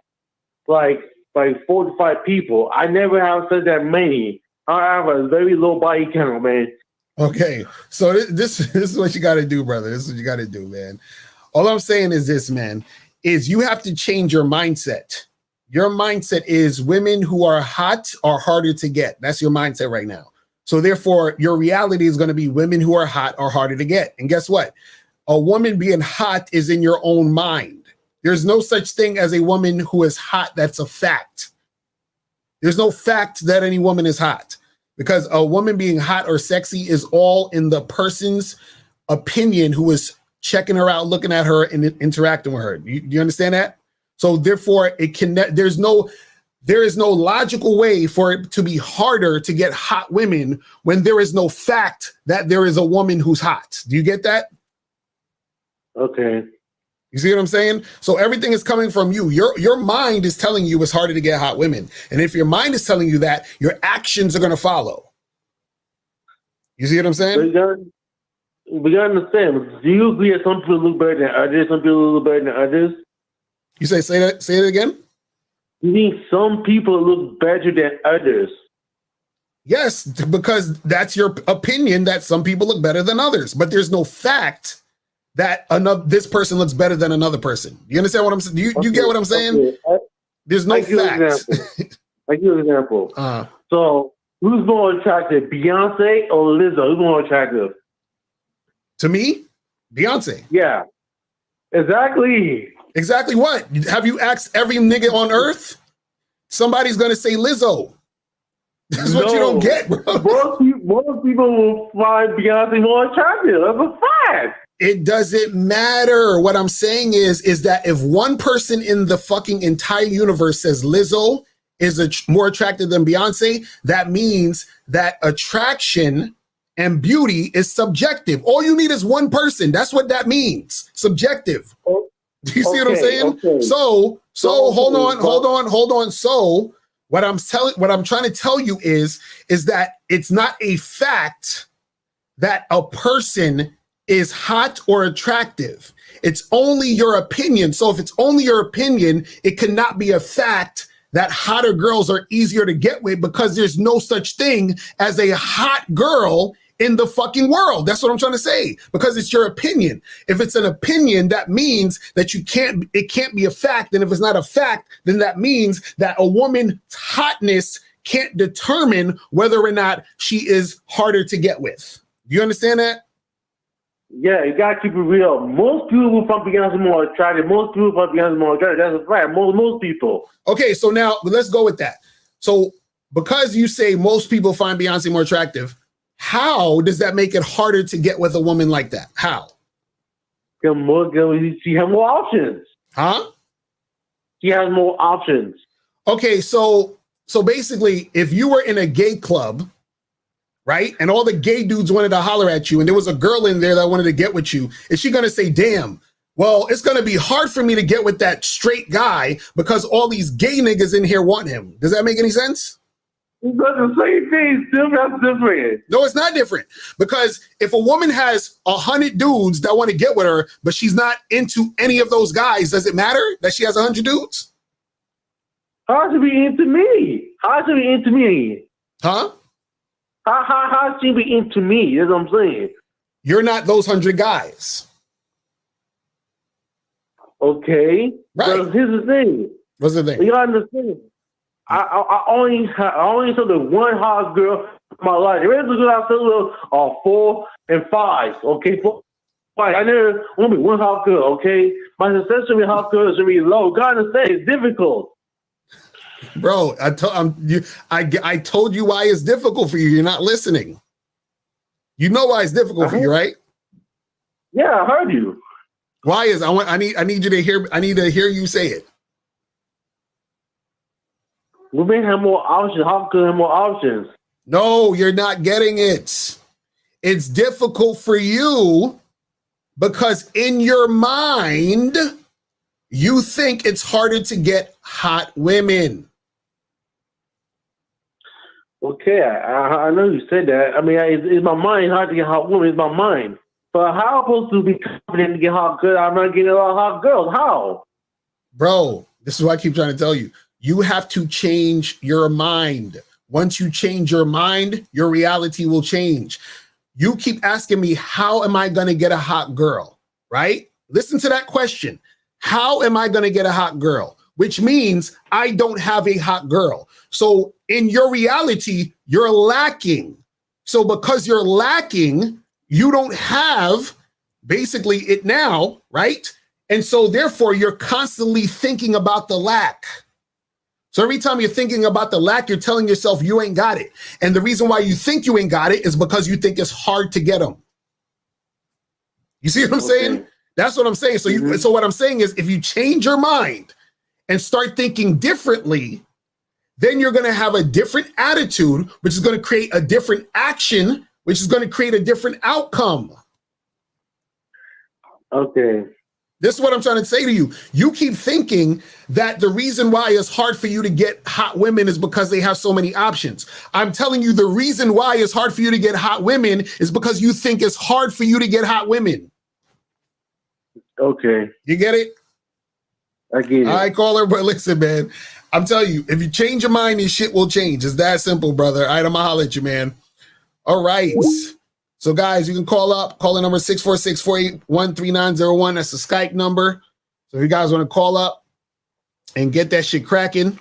[SPEAKER 6] 4 to 5 people. I never have sex that many. I have a very low body count, man.
[SPEAKER 3] Okay, so this is what you got to do, brother. This is what you got to do, man. All I'm saying is this, man, is you have to change your mindset. Your mindset is women who are hot are harder to get. That's your mindset right now. So therefore, your reality is going to be women who are hot are harder to get. And guess what? A woman being hot is in your own mind. There's no such thing as a woman who is hot. That's a fact. There's no fact that any woman is hot, because a woman being hot or sexy is all in the person's opinion who is checking her out, looking at her, and interacting with her. You understand that? So therefore, there is no logical way for it to be harder to get hot women when there is no fact that there is a woman who's hot. Do you get that?
[SPEAKER 6] Okay.
[SPEAKER 3] You see what I'm saying? So everything is coming from you. Your mind is telling you it's harder to get hot women. And if your mind is telling you that, your actions are going to follow. You see what I'm saying?
[SPEAKER 6] We gotta understand. Do you agree that some people look better than others? Some people look better than others?
[SPEAKER 3] You say it again?
[SPEAKER 6] You mean some people look better than others?
[SPEAKER 3] Yes, because that's your opinion that some people look better than others. But there's no fact that this person looks better than another person. You understand what I'm saying? You get what I'm saying?
[SPEAKER 6] Okay.
[SPEAKER 3] There's no fact.
[SPEAKER 6] I give you an example. So who's more attractive, Beyonce or Lizzo? Who's more attractive?
[SPEAKER 3] To me, Beyonce.
[SPEAKER 6] Yeah, exactly.
[SPEAKER 3] Exactly what? Have you asked every nigga on earth? Somebody's going to say Lizzo. That's what you don't get, bro.
[SPEAKER 6] Most people will find Beyonce more attractive. That's a fact.
[SPEAKER 3] It doesn't matter. What I'm saying is that if one person in the fucking entire universe says Lizzo is more attractive than Beyonce, that means that attraction and beauty is subjective. All you need is one person. That's what that means. Subjective. Do you see what I'm saying?
[SPEAKER 6] Okay.
[SPEAKER 3] So hold on. So what I'm trying to tell you is that it's not a fact that a person is hot or attractive. It's only your opinion. So if it's only your opinion, it cannot be a fact that hotter girls are easier to get with, because there's no such thing as a hot girl in the fucking world. That's what I'm trying to say, because it's your opinion. If it's an opinion, that means that it can't be a fact. And if it's not a fact, then that means that a woman's hotness can't determine whether or not she is harder to get with. Do you understand that?
[SPEAKER 6] Yeah, you gotta keep it real. Most people will find Beyonce more attractive. Most people find Beyonce more attractive. That's a fact. Most people.
[SPEAKER 3] Okay, so now let's go with that. So because you say most people find Beyonce more attractive, how does that make it harder to get with a woman like that? How?
[SPEAKER 6] She has more options.
[SPEAKER 3] Huh?
[SPEAKER 6] She has more options.
[SPEAKER 3] Okay, so basically, if you were in a gay club, right, and all the gay dudes wanted to holler at you, and there was a girl in there that wanted to get with you, is she going to say, damn, well, it's going to be hard for me to get with that straight guy because all these gay niggas in here want him? Does that make any sense?
[SPEAKER 6] It's not the same thing. Still, that's different.
[SPEAKER 3] No, it's not different. Because if a woman has 100 dudes that want to get with her, but she's not into any of those guys, does it matter that she has 100 dudes?
[SPEAKER 6] How should be into me? How should be into me?
[SPEAKER 3] Huh?
[SPEAKER 6] How should be into me? That's what I'm saying.
[SPEAKER 3] You're not those 100 guys.
[SPEAKER 6] Okay.
[SPEAKER 3] Right.
[SPEAKER 6] But here's the thing.
[SPEAKER 3] What's the thing?
[SPEAKER 6] You gotta understand. I only saw the one hot girl in my life. The rest of the girls I saw are 4 and 5. Okay, 4, 5. I never want to be one hot girl. Okay, my success should be hot girl should be low. God understand, it's difficult.
[SPEAKER 3] Bro, I told you why it's difficult for you. You're not listening. You know why it's difficult for you, right?
[SPEAKER 6] Yeah, I heard you.
[SPEAKER 3] Why is I need you to hear. I need to hear you say it.
[SPEAKER 6] Women have more options. Hot girls have more options.
[SPEAKER 3] No, you're not getting it. It's difficult for you because in your mind, you think it's harder to get hot women.
[SPEAKER 6] Okay, I know you said that. I mean, it's my mind hard to get hot women. It's my mind. But how am I supposed to be confident to get hot girls? I'm not getting a lot of hot girls. How?
[SPEAKER 3] Bro, this is what I keep trying to tell you. You have to change your mind. Once you change your mind, your reality will change. You keep asking me, how am I going to get a hot girl? Right? Listen to that question. How am I going to get a hot girl? Which means I don't have a hot girl. So in your reality, you're lacking. So because you're lacking, you don't have basically it now, right? And so therefore, you're constantly thinking about the lack. So every time you're thinking about the lack, you're telling yourself you ain't got it. And the reason why you think you ain't got it is because you think it's hard to get them. You see what I'm saying? That's what I'm saying. So so what I'm saying is if you change your mind and start thinking differently, then you're going to have a different attitude, which is going to create a different action, which is going to create a different outcome.
[SPEAKER 6] Okay.
[SPEAKER 3] This is what I'm trying to say to you. You keep thinking that the reason why it's hard for you to get hot women is because they have so many options. I'm telling you the reason why it's hard for you to get hot women is because you think it's hard for you to get hot women.
[SPEAKER 6] Okay.
[SPEAKER 3] You get it?
[SPEAKER 6] I get it.
[SPEAKER 3] All right, caller, but listen, man. I'm telling you, if you change your mind, your shit will change. It's that simple, brother. All right, I'm going to holler at you, man. All right. So, guys, you can call up. Caller number 646-481-3901. That's the Skype number. So if you guys want to call up and get that shit cracking.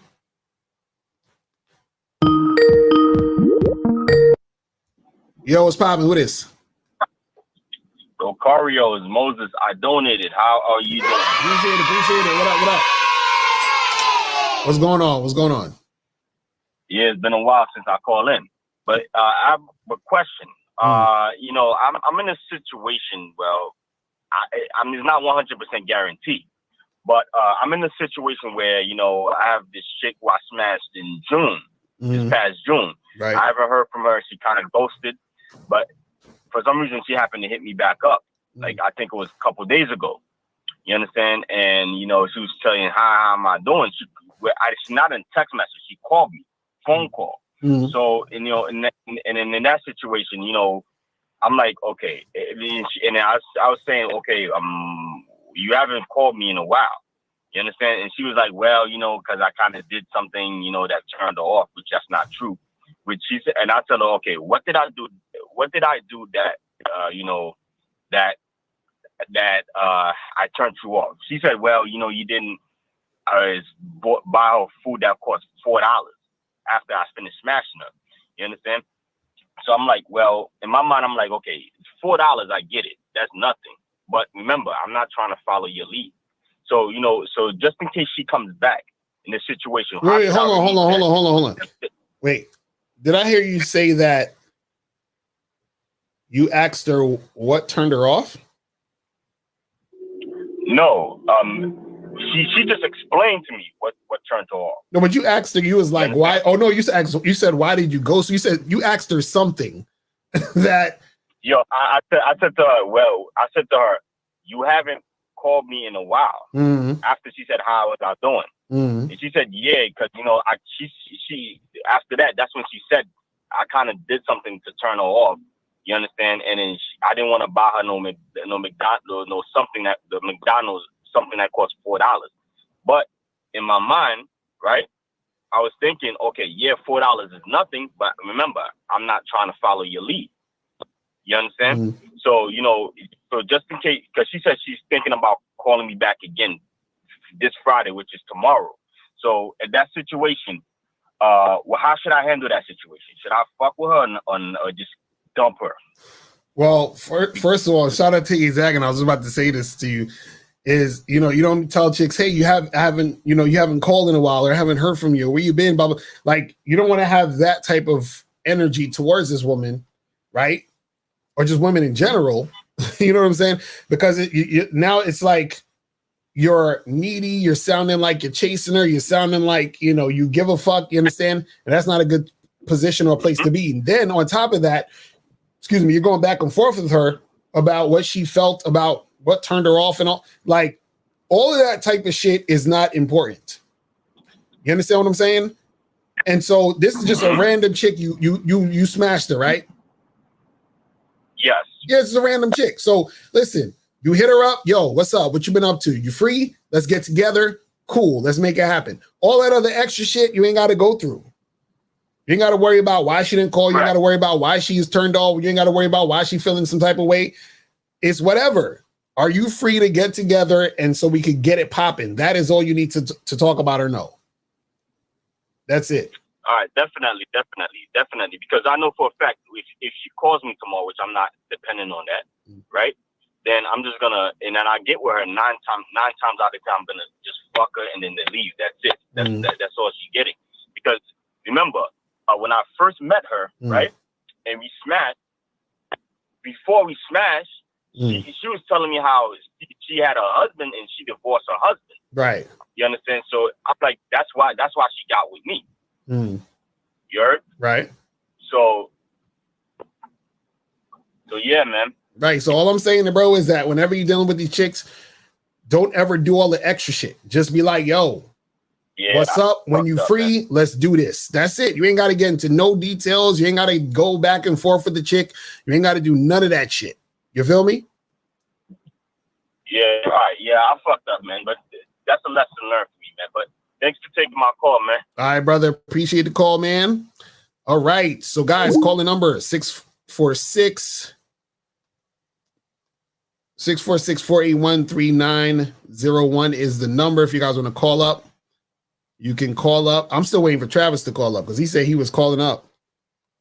[SPEAKER 3] Yo, what's poppin'? What is?
[SPEAKER 8] Rocario is Moses. I donated. How are you doing?
[SPEAKER 3] Appreciate it. What up? What's going on?
[SPEAKER 8] Yeah, it's been a while since I call in. But I have a question. You know, I'm in a situation, well, I mean, it's not 100% guaranteed, but I'm in a situation where, you know, I have this chick who I smashed in June, this past June.
[SPEAKER 3] Right.
[SPEAKER 8] I haven't heard from her. She kind of ghosted, but for some reason she happened to hit me back up. Like, I think it was a couple of days ago. You understand? And, you know, she was telling, how am I doing? She's not in text message. She called me, phone call. So, and, you know, and in that situation, you know, I'm like, okay. And I was saying, okay, you haven't called me in a while. You understand? And she was like, well, you know, because I kind of did something, you know, that turned her off, which that's not true. Which she said, and I tell her, okay, what did I do? What did I do that, you know, that I turned you off? She said, well, you know, you didn't buy her food that cost $4 after I finished smashing her. You understand? So I'm like, well, in my mind, I'm like, okay, it's $4. I get it. That's nothing. But remember, I'm not trying to follow your lead. So, you know, so just in case she comes back in this situation.
[SPEAKER 3] Wait, hold on. Wait, did I hear you say that you asked her what turned her off?
[SPEAKER 8] No, she just explained to me what turned her off.
[SPEAKER 3] No, but you asked her. You was like, why? Oh no, you said why did you go? So you said you asked her something that.
[SPEAKER 8] Yo, I said to her, you haven't called me in a while. After she said, how was I doing? And she said, yeah, because you know, she after that, that's when she said I kind of did something to turn her off. You understand? And then I didn't want to buy her no McDonald's, something that cost $4. But in my mind, right, I was thinking, okay, yeah, $4 is nothing, but remember, I'm not trying to follow your lead. You understand? So, you know, so just in case, because she said she's thinking about calling me back again this Friday, which is tomorrow. So in that situation, well, how should I handle that situation? Should I fuck with her or just dump her?
[SPEAKER 3] Well, first of all, shout out to you, Zach, and I was about to say this to you. Is, you know, you don't tell chicks, hey, you haven't called in a while or haven't heard from you. Where you been? Blah, blah. Like, you don't want to have that type of energy towards this woman, right? Or just women in general. You know what I'm saying? Because now it's like you're needy. You're sounding like you're chasing her. You're sounding like, you know, you give a fuck. You understand? And that's not a good position or place to be. And then on top of that, you're going back and forth with her about what she felt about what turned her off and all. Like, all of that type of shit is not important. You understand what I'm saying? And so this is just a random chick. You smashed her, right?
[SPEAKER 8] Yes.
[SPEAKER 3] Yeah, it's a random chick. So listen, you hit her up. Yo, what's up? What you been up to? You free? Let's get together. Cool. Let's make it happen. All that other extra shit you ain't got to go through. You ain't got to worry about why she didn't call. You ain't got to worry about why she's turned off. You ain't got to worry about why she feeling some type of way. It's whatever. Are you free to get together and so we could get it popping? That is all you need to talk about or know. That's it.
[SPEAKER 8] All right, definitely. Because I know for a fact if she calls me tomorrow, which I'm not depending on that, right? Then I'm just gonna, and then I get with her nine times out of 10, I'm gonna just fuck her and then leave. That's it. That's all she's getting. Because remember, when I first met her, right, and we smashed. Before we smashed, she was telling me how she had a husband and she divorced her husband.
[SPEAKER 3] Right.
[SPEAKER 8] You understand? So I'm like, that's why she got with me. You heard?
[SPEAKER 3] Right.
[SPEAKER 8] So yeah, man.
[SPEAKER 3] Right. So all I'm saying, bro, is that whenever you're dealing with these chicks, don't ever do all the extra shit. Just be like, yo, what's up? When you free, let's do this. That's it. You ain't got to get into no details. You ain't got to go back and forth with the chick. You ain't got to do none of that shit. You feel me?
[SPEAKER 8] Yeah. All right. Yeah, I fucked up, man. But that's a lesson learned for me, man. But thanks for taking my call, man.
[SPEAKER 3] All right, brother. Appreciate the call, man. All right. So, guys, call the number 646-481-3901 is the number. If you guys want to call up, you can call up. I'm still waiting for Travis to call up because he said he was calling up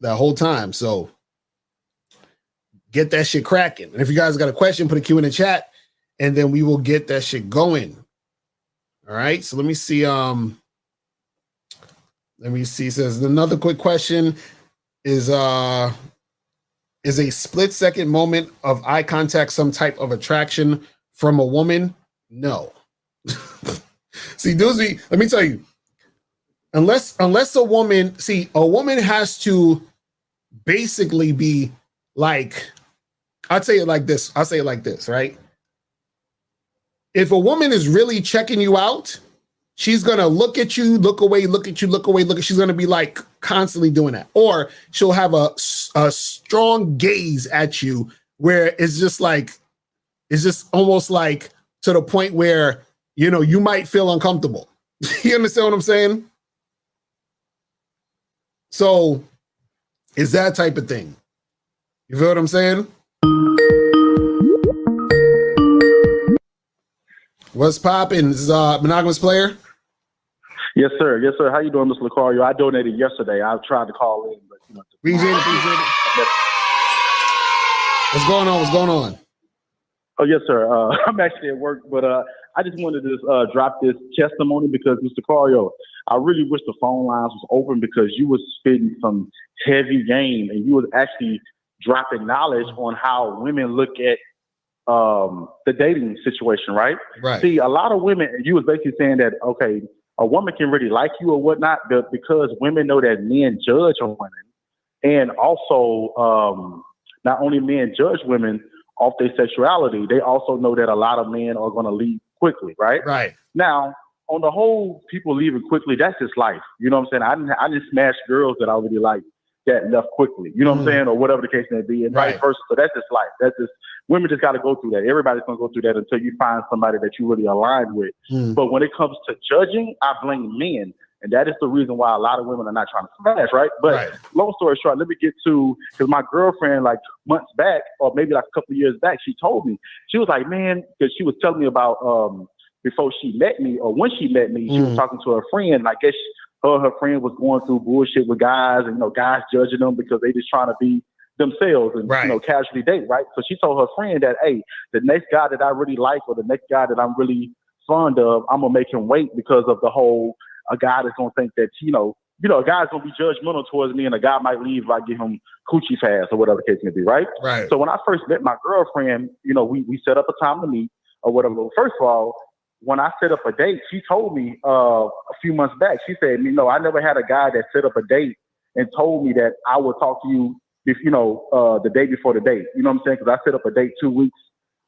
[SPEAKER 3] that whole time. So get that shit cracking. And if you guys got a question, put a Q in the chat and then we will get that shit going. All right. So let me see. It says another quick question is a split second moment of eye contact some type of attraction from a woman? No. See, Doozy, let me tell you, unless a woman has to basically be like, I'll say it like this, right? If a woman is really checking you out, she's going to look at you, look away, look at you, look away, look at, she's going to be like constantly doing that. Or she'll have a strong gaze at you where it's just almost like to the point where, you know, you might feel uncomfortable. You understand what I'm saying? So it's that type of thing. You feel what I'm saying? What's poppin'? This is Monogamous Player.
[SPEAKER 9] Yes, sir. Yes, sir. How you doing, Mr. Lucario? I donated yesterday. I tried to call in, but
[SPEAKER 3] appreciate it. What's going on?
[SPEAKER 9] Oh, yes, sir. I'm actually at work, but I just wanted to drop this testimony because, Mr. Lucario, I really wish the phone lines was open because you was spitting some heavy game and you was actually dropping knowledge on how women look at the dating situation, right?
[SPEAKER 3] Right.
[SPEAKER 9] See, a lot of women, you was basically saying that, okay, a woman can really like you or whatnot, but because women know that men judge on women, and also not only men judge women off their sexuality, they also know that a lot of men are going to leave quickly, right?
[SPEAKER 3] Right.
[SPEAKER 9] Now, on the whole, people leaving quickly, that's just life. You know what I'm saying? I didn't smash girls that I really like that left quickly. You know what I'm saying? Or whatever the case may be, and vice versa. So that's just life. That's just, women just got to go through that. Everybody's going to go through that until you find somebody that you really align with. But when it comes to judging, I blame men. And that is the reason why a lot of women are not trying to smash, right? But long story short, let me get to, because my girlfriend, like months back, or maybe like a couple of years back, she told me, she was like, man, because she was telling me about before she met me, or when she met me, she was talking to her friend. I guess her friend was going through bullshit with guys, and, you know, guys judging them because they just trying to be themselves and, you know, casually date, right? So she told her friend that, hey, the next guy that I really like, or the next guy that I'm really fond of, I'm going to make him wait because of the whole, a guy that's going to think that, you know, a guy's going to be judgmental towards me, and a guy might leave if I give him coochie pass or whatever the case may be, right?
[SPEAKER 3] Right.
[SPEAKER 9] So when I first met my girlfriend, you know, we set up a time to meet or whatever. First of all, when I set up a date, she told me a few months back, she said, you know, I never had a guy that set up a date and told me that I would talk to you, if, you know, the day before the date. You know what I'm saying? Because I set up a date 2 weeks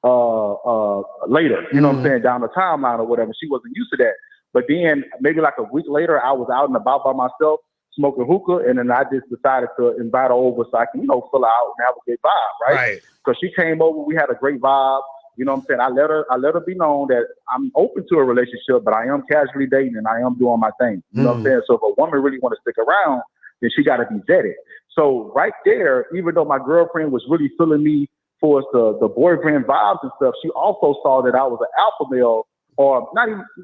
[SPEAKER 9] later, you know what I'm saying, down the timeline or whatever. She wasn't used to that. But then maybe like a week later, I was out and about by myself, smoking hookah, and then I just decided to invite her over so I can, fill her out and have a good vibe, right?
[SPEAKER 3] Right.
[SPEAKER 9] So she came over, we had a great vibe. You know what I'm saying? I let her be known that I'm open to a relationship, but I am casually dating and I am doing my thing. You know what I'm saying? So if a woman really want to stick around, then she got to be vetted. So right there, even though my girlfriend was really feeling me for the boyfriend vibes and stuff, she also saw that I was an alpha male, or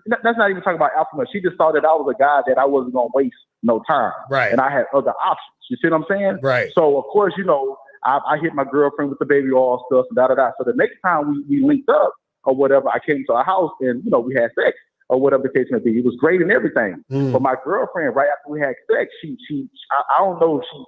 [SPEAKER 9] that's not even talking about alpha male. She just saw that I was a guy that I wasn't going to waste no time.
[SPEAKER 3] Right.
[SPEAKER 9] And I had other options. You see what I'm saying?
[SPEAKER 3] Right.
[SPEAKER 9] So, of course, I hit my girlfriend with the baby oil stuff and da-da-da. So the next time we linked up or whatever, I came to our house and, we had sex or whatever the case may be. It was great and everything. But my girlfriend, right after we had sex, I don't know if she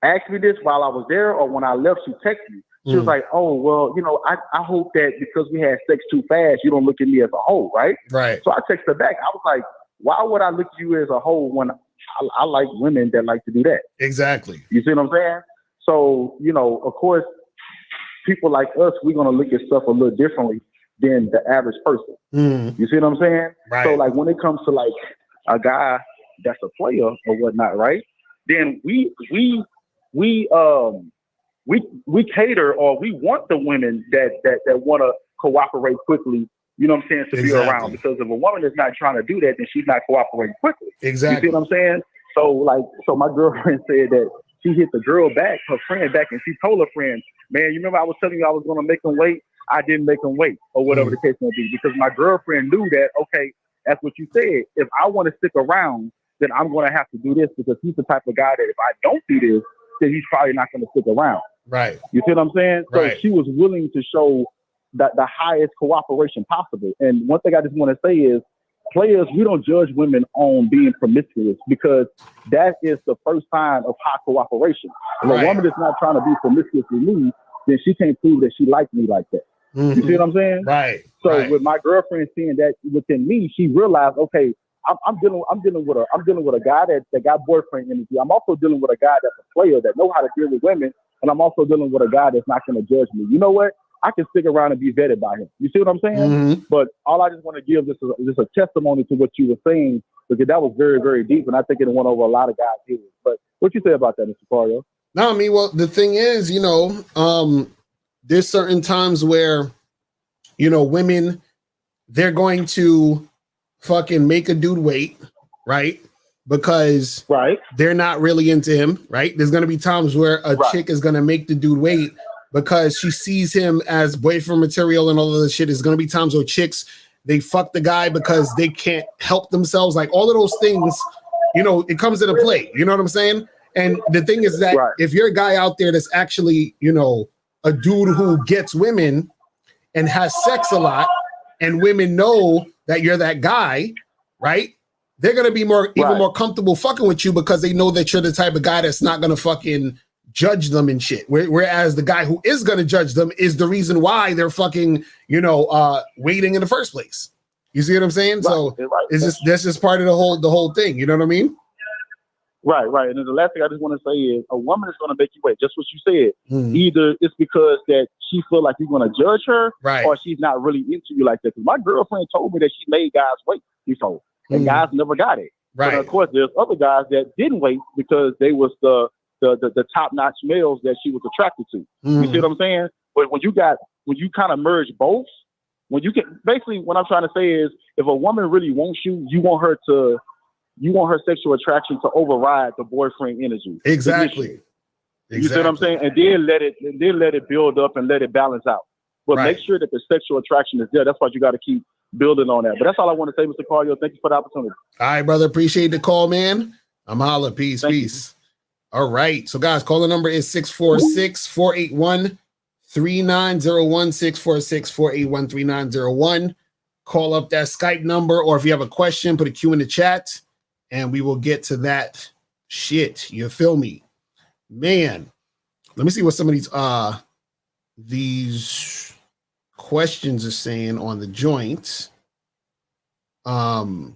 [SPEAKER 9] asked me this while I was there or when I left, she texted me. She was like, oh, well, I hope that because we had sex too fast, you don't look at me as a hoe, right?
[SPEAKER 3] Right.
[SPEAKER 9] So I texted her back. I was like, why would I look at you as a hoe when I like women that like to do that?
[SPEAKER 3] Exactly.
[SPEAKER 9] You see what I'm saying? So, of course, people like us, we're going to look at stuff a little differently than the average person. You see what I'm saying?
[SPEAKER 3] Right.
[SPEAKER 9] So, like, when it comes to, like, a guy that's a player or whatnot, right? Then we cater, or we want the women that want to cooperate quickly, you know what I'm saying, to be around. Because if a woman is not trying to do that, then she's not cooperating quickly.
[SPEAKER 3] Exactly.
[SPEAKER 9] You see what I'm saying? So my girlfriend said that she hit the girl back, her friend back, and she told her friend, man, you remember I was telling you I was going to make him wait? I didn't make him wait, or whatever the case may be. Because my girlfriend knew that, okay, that's what you said. If I want to stick around, then I'm going to have to do this, because he's the type of guy that if I don't do this, then he's probably not going to stick around.
[SPEAKER 3] Right.
[SPEAKER 9] You see what I'm saying?
[SPEAKER 3] Right.
[SPEAKER 9] So she was willing to show the highest cooperation possible. And one thing I just want to say is, players, we don't judge women on being promiscuous, because that is the first sign of high cooperation. If a woman is not trying to be promiscuous with me, then she can't prove that she likes me like that. You see what I'm saying?
[SPEAKER 3] Right.
[SPEAKER 9] So with my girlfriend seeing that within me, she realized, okay, I'm dealing with a guy that got boyfriend energy. I'm also dealing with a guy that's a player that know how to deal with women, and I'm also dealing with a guy that's not going to judge me. You know what? I can stick around and be vetted by him. You see what I'm saying? But all I just want to give is a testimony to what you were saying, because that was very, very deep, and I think it went over a lot of guys' heads. But what you say about that, Mr. Fario?
[SPEAKER 3] No, I mean, well, the thing is, there's certain times where, women, they're going to fucking make a dude wait, right? Because they're not really into him, right? There's going to be times where a chick is going to make the dude wait because she sees him as boyfriend material and all of this shit. There's going to be times where chicks, they fuck the guy because they can't help themselves. Like, all of those things, it comes into play. You know what I'm saying? And the thing is that if you're a guy out there that's actually, a dude who gets women and has sex a lot, and women know that you're that guy, right? They're going to be even more comfortable fucking with you, because they know that you're the type of guy that's not going to fucking judge them and shit. Whereas the guy who is going to judge them is the reason why they're fucking, waiting in the first place. You see what I'm saying? So that's just part of the whole thing. You know what I mean?
[SPEAKER 9] Right. And then the last thing I just want to say is, a woman is going to make you wait. Just what you said. Either it's because that she feel like you're going to judge her, or she's not really into you like that. Because my girlfriend told me that she made guys wait before, and guys never got it. Right. But of course, there's other guys that didn't wait because they was the top-notch males that she was attracted to. You see what I'm saying? But when you kind of merge both, basically what I'm trying to say is, if a woman really wants you, you want her sexual attraction to override the boyfriend energy.
[SPEAKER 3] Exactly.
[SPEAKER 9] You see what I'm saying? And then let it build up and let it balance out. But make sure that the sexual attraction is there. That's why you got to keep building on that. But that's all I want to say, Mr. Cardio. Thank you for the opportunity.
[SPEAKER 3] All right, brother. Appreciate the call, man. I'm holla. Peace.
[SPEAKER 9] Thank
[SPEAKER 3] peace. You. All right. So, guys, call the number is 646-481-3901, 646-481-3901. Call up that Skype number, or if you have a question, put a Q in the chat, and we will get to that shit. You feel me? Man, let me see what some of these questions are saying on the joint. You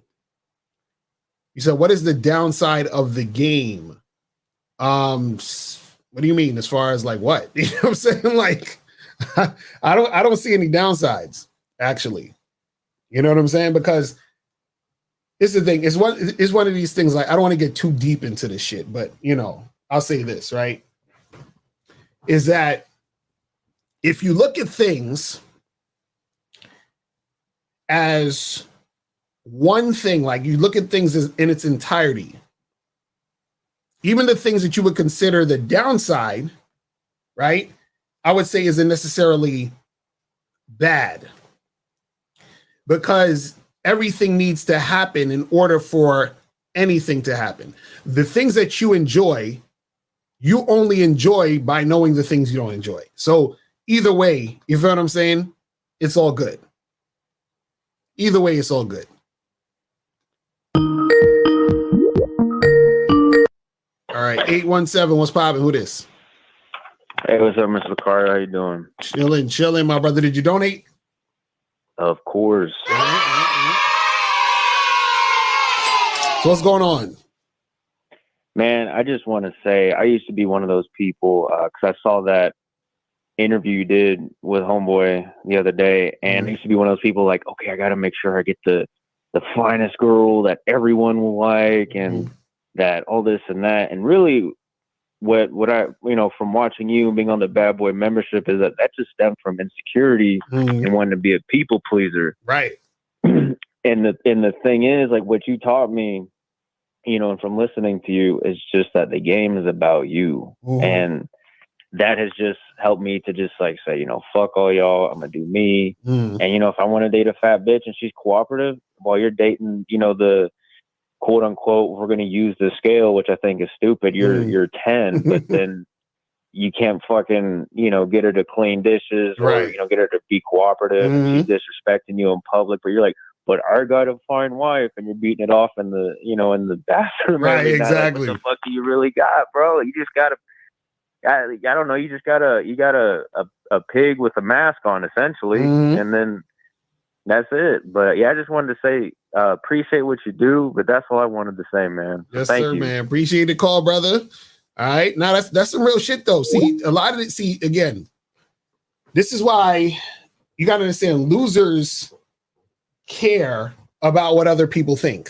[SPEAKER 3] said, what is the downside of the game? What do you mean, as far as like what? You know what I'm saying? Like, I don't see any downsides, actually. You know what I'm saying? Because it's the thing. It's one of these things. Like, I don't want to get too deep into this shit, but I'll say this, right? Is that if you look at things as one thing, like you look at things as in its entirety, even the things that you would consider the downside, right? I would say isn't necessarily bad, because everything needs to happen in order for anything to happen. The things that you enjoy, you only enjoy by knowing the things you don't enjoy. So either way, you feel what I'm saying? It's all good. Either way, it's all good. All right, 817, what's poppin'? Who this?
[SPEAKER 10] Hey, what's up, Mr. Carter? How you doing?
[SPEAKER 3] Chilling, my brother. Did you donate?
[SPEAKER 10] Of course.
[SPEAKER 3] So what's going on?
[SPEAKER 10] Man, I just want to say I used to be one of those people because I saw that interview you did with Homeboy the other day, and I used to be one of those people like, okay, I got to make sure I get the finest girl that everyone will like, and that all this and that. And really, what I from watching you and being on the Bad Boy membership is that just stemmed from insecurity and wanting to be a people pleaser,
[SPEAKER 3] right?
[SPEAKER 10] And the thing is, like, what you taught me, and from listening to you, is just that the game is about you. And that has just helped me to just like say, fuck all y'all, I'm gonna do me. And if I want to date a fat bitch and she's cooperative while you're dating, the quote unquote, we're gonna use the scale, which I think is stupid. You're 10, but then you can't fucking, get her to clean dishes or, get her to be cooperative and she's disrespecting you in public, but you're like, but I got a fine wife, and you're beating it off in the, in the bathroom.
[SPEAKER 3] Right, exactly.
[SPEAKER 10] Like, what the fuck do you really got, bro? You just gotta, I don't know. You just got a pig with a mask on, essentially, and then that's it. But yeah, I just wanted to say, appreciate what you do, but that's all I wanted to say, man. So
[SPEAKER 3] yes,
[SPEAKER 10] thank
[SPEAKER 3] sir,
[SPEAKER 10] you,
[SPEAKER 3] man. Appreciate the call, brother. All right, now that's some real shit, though. See, a lot of it. See, again, this is why you got to understand, losers care about what other people think.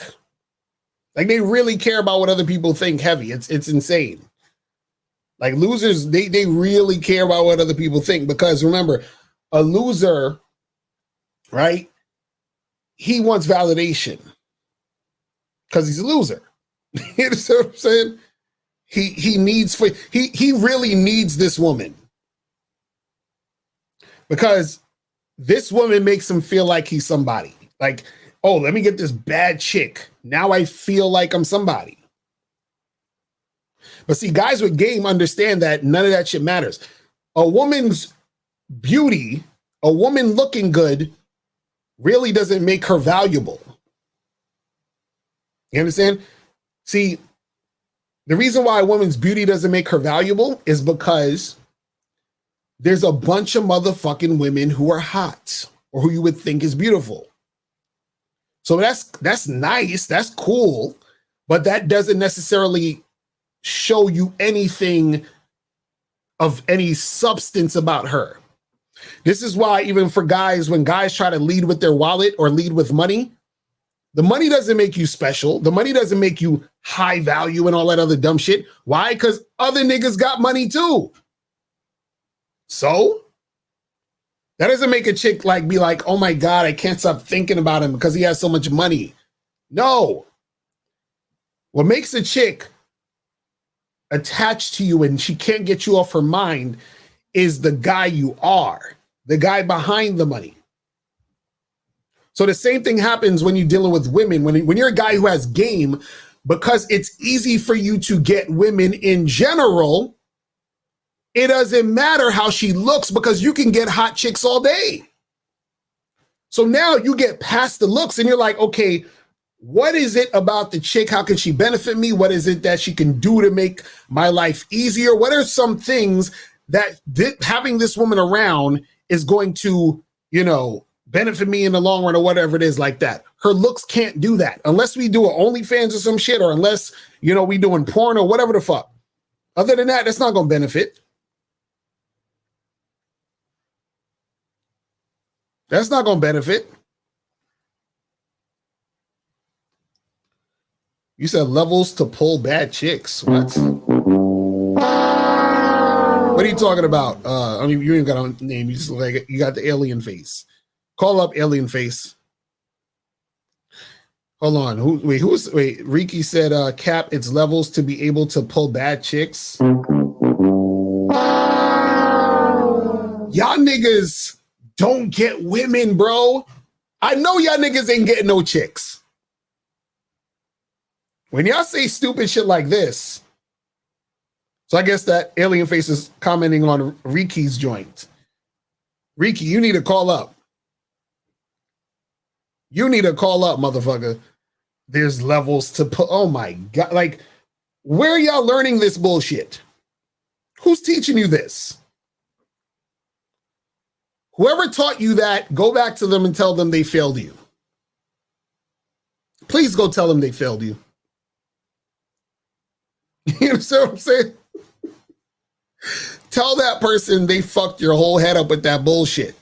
[SPEAKER 3] Like, they really care about what other people think heavy. It's insane. Like, losers, they really care about what other people think, because remember, a loser, right? He wants validation because he's a loser. You know what I'm saying? He really needs this woman, because this woman makes him feel like he's somebody. Like, oh, let me get this bad chick. Now I feel like I'm somebody. But see, guys with game understand that none of that shit matters. A woman's beauty, a woman looking good, really doesn't make her valuable. You understand? See, the reason why a woman's beauty doesn't make her valuable is because there's a bunch of motherfucking women who are hot or who you would think is beautiful. So that's nice, that's cool, but that doesn't necessarily show you anything of any substance about her. This is why, even for guys, when guys try to lead with their wallet or lead with money, the money doesn't make you special. The money doesn't make you high value and all that other dumb shit. Why? Because other niggas got money too. So that doesn't make a chick like be like, oh my God, I can't stop thinking about him because he has so much money. No. What makes a chick attached to you and she can't get you off her mind is the guy you are, the guy behind the money. So the same thing happens when you're dealing with women. When you're a guy who has game, because it's easy for you to get women in general, it doesn't matter how she looks, because you can get hot chicks all day. So now you get past the looks and you're like, okay, what is it about the chick? How can she benefit me? What is it that she can do to make my life easier? What are some things that having this woman around is going to, benefit me in the long run, or whatever it is like that? Her looks can't do that unless we do an OnlyFans or some shit, or unless, we doing porn or whatever the fuck. Other than that, that's not going to benefit. That's not going to benefit. You said levels to pull bad chicks. What? What are you talking about? I mean, you ain't got a name. You just like you got the alien face. Call up alien face. Hold on. Wait, Riki said Cap, it's levels to be able to pull bad chicks. Y'all niggas don't get women, bro. I know y'all niggas ain't getting no chicks. When y'all say stupid shit like this, so I guess that alien face is commenting on Riki's joint. Riki, you need to call up. You need to call up, motherfucker. There's levels to put. Oh my God. Like, where are y'all learning this bullshit? Who's teaching you this? Whoever taught you that, go back to them and tell them they failed you. Please go tell them they failed you. You understand what I'm saying? Tell that person they fucked your whole head up with that bullshit.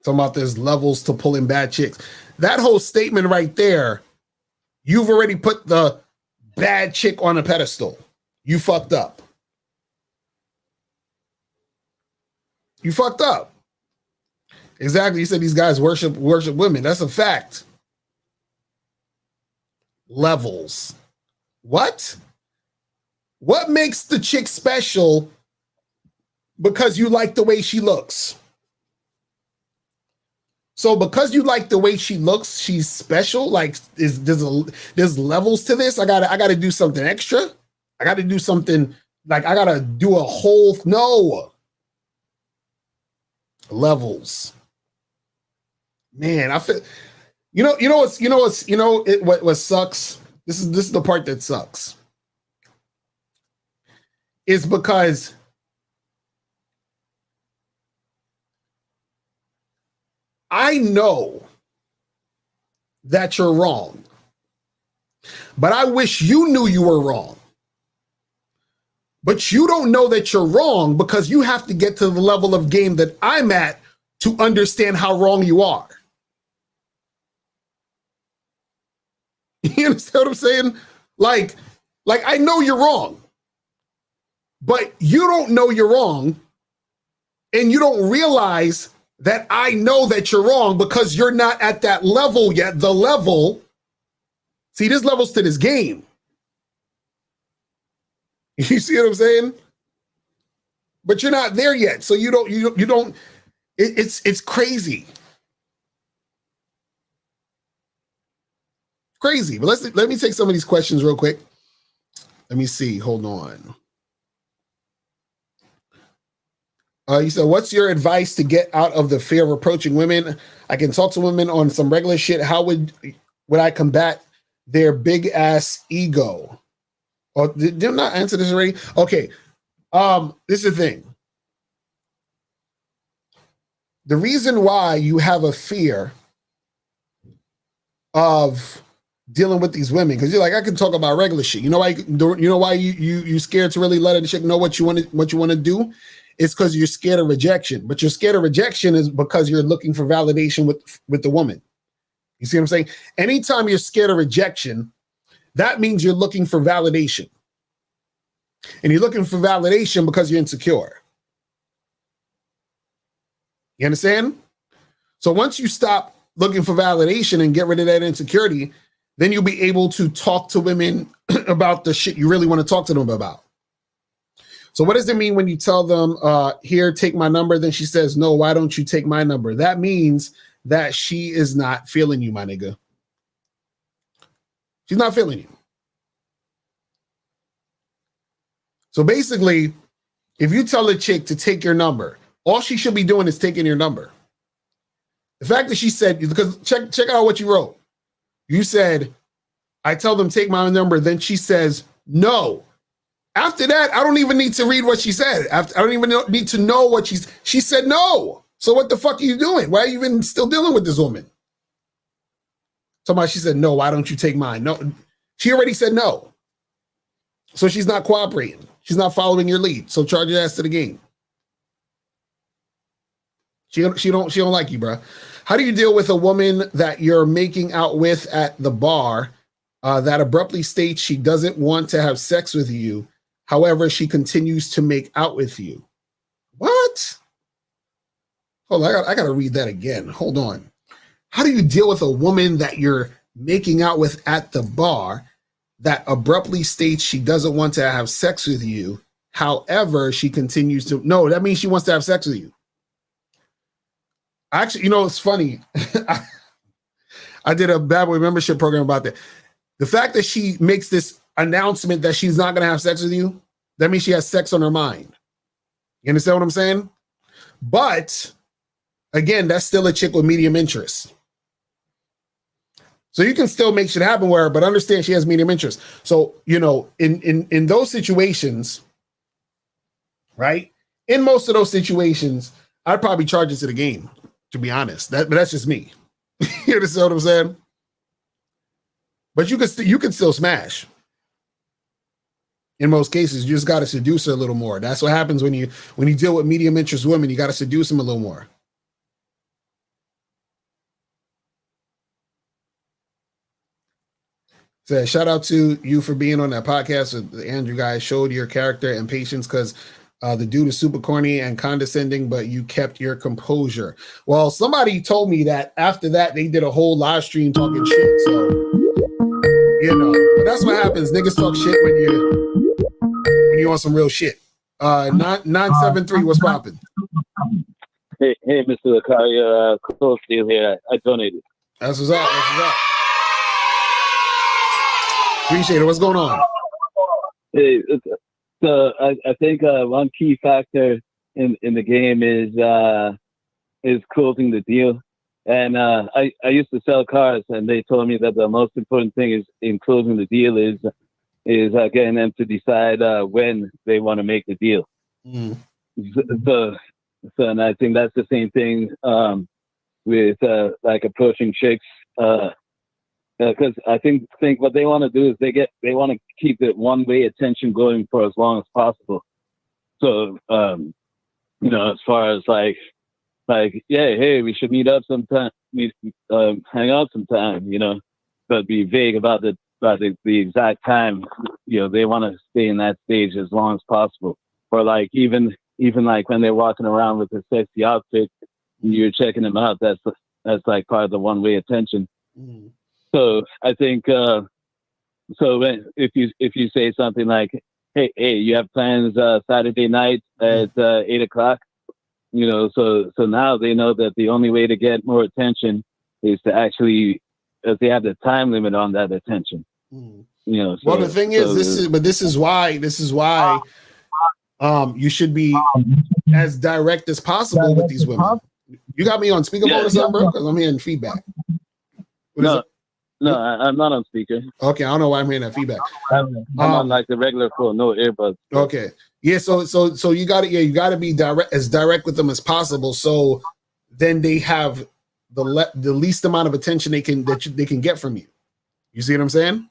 [SPEAKER 3] Talking about there's levels to pulling bad chicks. That whole statement right there, you've already put the bad chick on a pedestal. You fucked up. You fucked up. Exactly. You said these guys worship women. That's a fact. Levels. What? What makes the chick special because you like the way she looks? So because you like the way she looks, she's special? Like, there's levels to this? I gotta do something extra? I gotta do something, like I gotta do a whole, no. Levels. Man, I feel, what sucks? This is the part that sucks. Is because I know that you're wrong, but I wish you knew you were wrong. But you don't know that you're wrong because you have to get to the level of game that I'm at to understand how wrong you are. You understand what I'm saying? Like I know you're wrong, but you don't know you're wrong, and you don't realize that I know that you're wrong because you're not at that level yet. The level, see, there's levels to this game. You see what I'm saying? But you're not there yet, so you don't. It's crazy, crazy. But let me take some of these questions real quick. Let me see. Hold on. You said, what's your advice to get out of the fear of approaching women? I can talk to women on some regular shit. How would I combat their big ass ego? Oh, did I not answer this already? Okay. This is the thing. The reason why you have a fear of dealing with these women, because you're like, I can talk about regular shit. You know why you scared to really let a chick know what you want to do? It's because you're scared of rejection. But you're scared of rejection is because you're looking for validation with the woman. You see what I'm saying? Anytime you're scared of rejection, that means you're looking for validation. And you're looking for validation because you're insecure. You understand? So once you stop looking for validation and get rid of that insecurity, then you'll be able to talk to women about the shit you really want to talk to them about. So what does it mean when you tell them, here, take my number? Then she says, no, why don't you take my number? That means that she is not feeling you, my nigga. She's not feeling you. So basically, if you tell a chick to take your number, all she should be doing is taking your number. The fact that she said, because check out what you wrote. You said, I tell them take my number. Then she says, no. After that, I don't even need to read what she said. I don't even need to know what she said no. So what the fuck are you doing? Why are you even still dealing with this woman? Somebody, she said, no, why don't you take mine? No, she already said no. So she's not cooperating. She's not following your lead. So charge your ass to the game. She don't like you, bro. How do you deal with a woman that you're making out with at the bar that abruptly states she doesn't want to have sex with you? However, she continues to make out with you. What? Hold on, I got to read that again. Hold on. How do you deal with a woman that you're making out with at the bar that abruptly states she doesn't want to have sex with you? However, she continues to. No, that means she wants to have sex with you. Actually, you know, it's funny. I did a Bad Boy membership program about that. The fact that she makes this announcement that she's not going to have sex with you, that means she has sex on her mind. You understand what I'm saying? But again, that's still a chick with medium interest. So you can still make shit happen with her, but understand she has medium interest. So, you know, in those situations, right? In most of those situations, I'd probably charge it to the game, to be honest. But that's just me. You understand what I'm saying? But you can still smash. In most cases, you just got to seduce her a little more. That's what happens when you deal with medium interest women. You got to seduce them a little more. So shout out to you for being on that podcast with Andrew guy. Showed your character and patience because the dude is super corny and condescending, but you kept your composure. Well, somebody told me that after that they did a whole live stream talking shit. So you know, but that's what happens. Niggas talk shit when you on some real shit. 973, what's popping?
[SPEAKER 11] Hey, Mr. Akari, Cole Steel here. I donated.
[SPEAKER 3] That's what's up. That's what's up. Appreciate it. What's going on?
[SPEAKER 11] Hey, so I think one key factor in the game is closing the deal. And I used to sell cars, and they told me that the most important thing is in closing the deal is getting them to decide when they want to make the deal.
[SPEAKER 3] Mm.
[SPEAKER 11] So, and I think that's the same thing with like approaching chicks. Because I think what they want to do is they want to keep the one-way attention going for as long as possible. So, you know, as far as like, yeah, hey, we should meet up sometime, hang out sometime, you know, but be vague about the exact time. You know, they want to stay in that stage as long as possible. Or like even like when they're walking around with a sexy outfit, and you're checking them out. That's like part of the one-way attention.
[SPEAKER 3] Mm.
[SPEAKER 11] So I think so if you say something like, hey, you have plans Saturday night at 8:00, you know, so now they know that the only way to get more attention is to actually they have the time limit on that attention.
[SPEAKER 3] Mm.
[SPEAKER 11] You know.
[SPEAKER 3] Well, the thing is, this is why you should be as direct as possible with these women. You got me on speakerphone or something, bro? Because I'm hearing feedback.
[SPEAKER 11] No, I'm not on speaker.
[SPEAKER 3] Okay, I don't know why I'm hearing that feedback.
[SPEAKER 11] I'm on like the regular phone, no earbuds.
[SPEAKER 3] Okay, yeah. So you got to be direct with them as possible. So then they have the least amount of attention they can get from you. You see what I'm saying?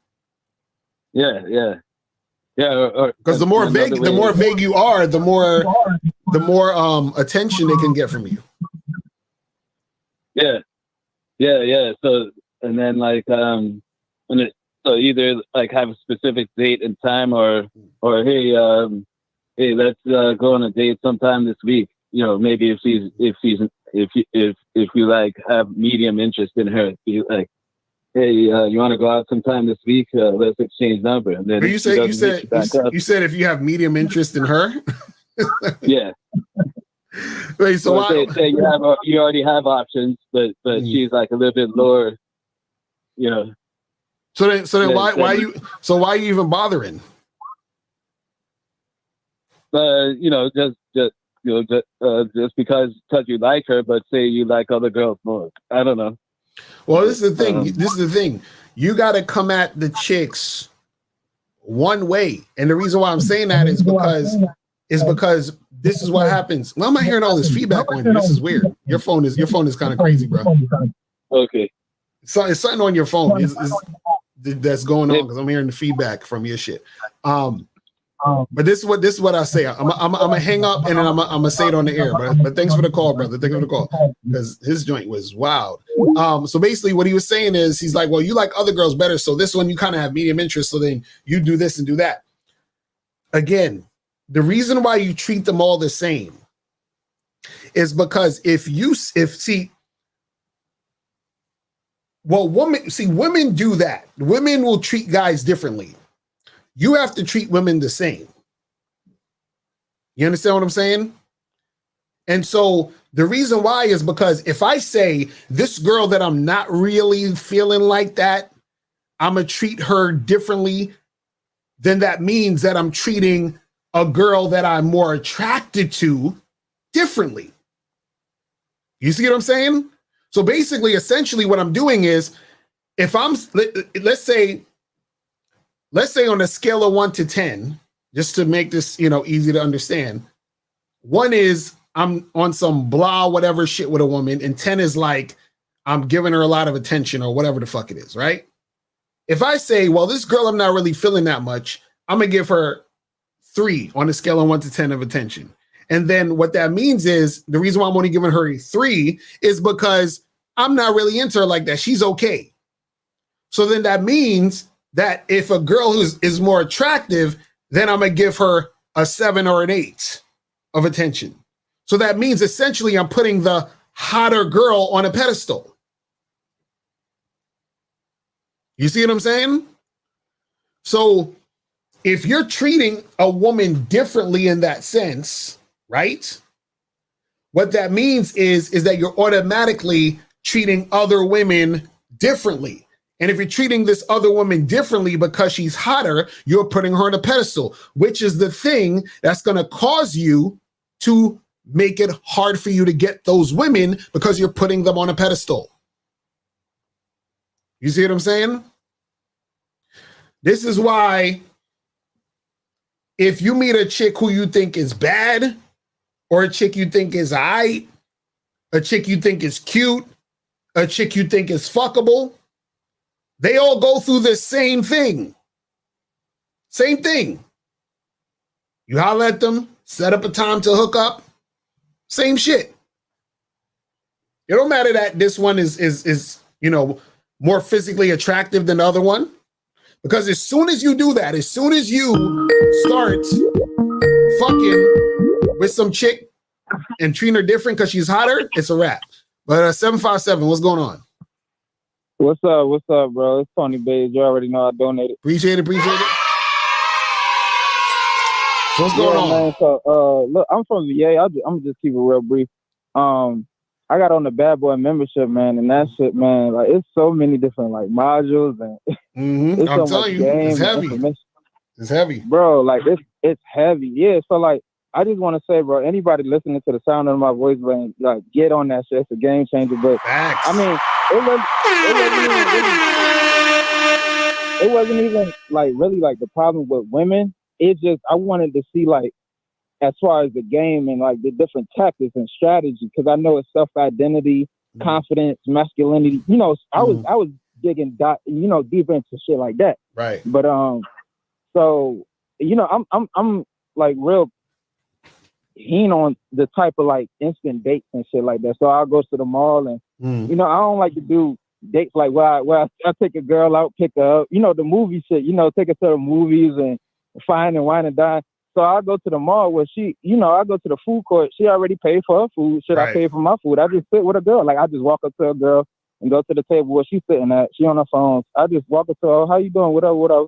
[SPEAKER 11] Yeah.
[SPEAKER 3] Because the more vague you are, the more attention they can get from you.
[SPEAKER 11] Yeah. So. And then like so either like have a specific date and time, or hey let's go on a date sometime this week. You know, maybe if you like have medium interest in her, be like, hey, you want to go out sometime this week? Let's exchange number. And then
[SPEAKER 3] you said if you have medium interest in her.
[SPEAKER 11] Yeah.
[SPEAKER 3] Wait, so why?
[SPEAKER 11] Say you already have options, but she's like a little bit lower. You know.
[SPEAKER 3] So then why are you even bothering?
[SPEAKER 11] You know, just because you like her, but say you like other girls more. I don't know.
[SPEAKER 3] Well, this is the thing. You got to come at the chicks one way, and the reason why I'm saying that is because this is what happens. Well, I'm not hearing all this feedback on you. This is weird. Your phone is kind of crazy, bro.
[SPEAKER 11] Okay.
[SPEAKER 3] So it's something on your phone that's going on because I'm hearing the feedback from your shit. But this is what I say. I'm gonna hang up and then I'm gonna say it on the air. But thanks for the call, brother. Thanks for the call, because his joint was wild. So basically, what he was saying is, he's like, well, you like other girls better, so this one you kind of have medium interest. So then you do this and do that. Again, the reason why you treat them all the same is because women do that. Women will treat guys differently. You have to treat women the same. You understand what I'm saying? And so the reason why is because if I say this girl that I'm not really feeling like that, I'm going to treat her differently, then that means that I'm treating a girl that I'm more attracted to differently. You see what I'm saying? So basically, essentially what I'm doing is, if I'm, let's say on a scale of 1 to 10, just to make this, easy to understand, 1 is I'm on some blah, whatever shit with a woman, and 10 is like, I'm giving her a lot of attention or whatever the fuck it is, right? If I say, well, this girl I'm not really feeling that much, I'm going to give her 3 on a scale of 1 to 10 of attention. And then what that means is, the reason why I'm only giving her a 3 is because I'm not really into her like that. She's okay. So then that means that if a girl who is more attractive, then I'm going to give her a 7 or an 8 of attention. So that means essentially I'm putting the hotter girl on a pedestal. You see what I'm saying? So if you're treating a woman differently in that sense, right? What that means is that you're automatically treating other women differently. And if you're treating this other woman differently because she's hotter, you're putting her on a pedestal, which is the thing that's going to cause you to make it hard for you to get those women, because you're putting them on a pedestal. You see what I'm saying? This is why if you meet a chick who you think is bad, or a chick you think is aight, a chick you think is cute, a chick you think is fuckable, they all go through the same thing. Same thing. You holler at them, set up a time to hook up, same shit. It don't matter that this one is more physically attractive than the other one, because as soon as you do that, as soon as you start fucking with some chick and treating her different because she's hotter, it's a wrap. But 757, what's going on?
[SPEAKER 12] What's up, bro? It's Tony Bays. You already know I donated.
[SPEAKER 3] Appreciate it. So what's going on?
[SPEAKER 12] Man, so, look, I'm from VA. I'm gonna just keep it real brief. I got on the Bad Boy membership, man, and that shit, man, like, it's so many different like modules, and it's
[SPEAKER 3] I'm
[SPEAKER 12] so
[SPEAKER 3] telling
[SPEAKER 12] much
[SPEAKER 3] you,
[SPEAKER 12] game
[SPEAKER 3] it's heavy.
[SPEAKER 12] information.
[SPEAKER 3] It's heavy,
[SPEAKER 12] bro. Like it's heavy. Yeah. So like, I just want to say, bro, anybody listening to the sound of my voice, man, like, get on that shit. It's a game changer. But
[SPEAKER 3] facts.
[SPEAKER 12] I mean, it wasn't even like really like the problem with women. It just, I wanted to see like, as far as the game and like the different tactics and strategy, because I know it's self-identity, confidence, masculinity. I was digging deeper into shit like that.
[SPEAKER 3] Right.
[SPEAKER 12] But so I'm like real keen on the type of like instant dates and shit like that. So I'll go to the mall and I don't like to do dates like where I take a girl out, pick her up, the movie shit, take her to the movies and fine and wine and dine. So I go to the mall where I go to the food court. She already paid for her food. Should I pay for my food? I just sit with a girl. Like, I just walk up to a girl and go to the table where she's sitting at. She on her phone. I just walk up to her. How you doing? Whatever.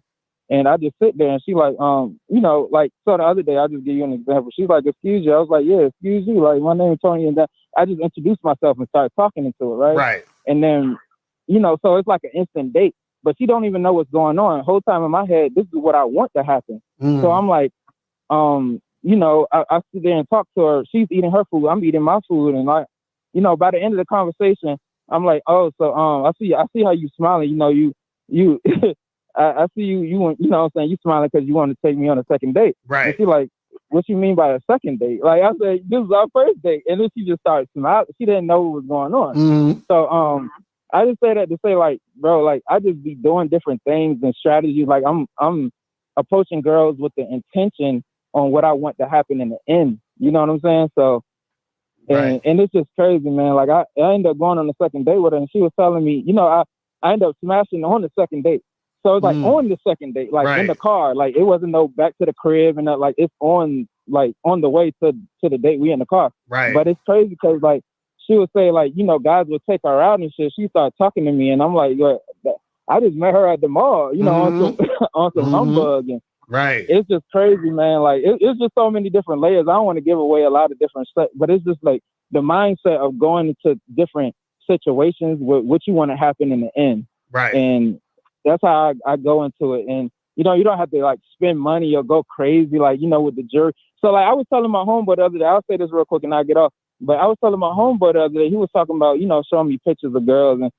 [SPEAKER 12] And I just sit there and she like, like, so the other day, I'll just give you an example. She's like, excuse you. I was like, yeah, excuse you. Like, my name is Tony. And that I just introduced myself and started talking into it. Right.
[SPEAKER 3] Right. And
[SPEAKER 12] then, so it's like an instant date, but she don't even know what's going on. The whole time in my head, this is what I want to happen. So I'm like, I sit there and talk to her. She's eating her food. I'm eating my food. And like, by the end of the conversation, I'm like, oh, so, I see how you smiling. You, I see you what I'm saying? You smiling because you want to take me on a second date.
[SPEAKER 3] Right.
[SPEAKER 12] And she like, what you mean by a second date? Like, I said, this is our first date. And then she just started smiling. She didn't know what was going on. So, I just say that to say, like, bro, like, I just be doing different things and strategies. Like, I'm approaching girls with the intention on what I want to happen in the end. You know what I'm saying? So, and it's just crazy, man. Like I ended up going on the second date with her, and she was telling me, you know, I ended up smashing on the second date. So it's like on the second date, like in the car, like it wasn't no back to the crib and like it's on the way to the date. We in the car, But it's crazy because like she would say like, you know, guys would take her out and shit. She started talking to me, and I'm like, I just met her at the mall, you know, on some humbug, and it's just crazy, man. Like it's just so many different layers. I don't want to give away a lot of different stuff, but it's just like the mindset of going into different situations with what you want to happen in the end, and that's how I go into it. And you know, you don't have to like spend money or go crazy, like, you know, with the jury. So like I was telling my homeboy the other day, I'll say this real quick and I'll get off. But I was telling my homeboy the other day, he was talking about, you know, showing me pictures of girls, and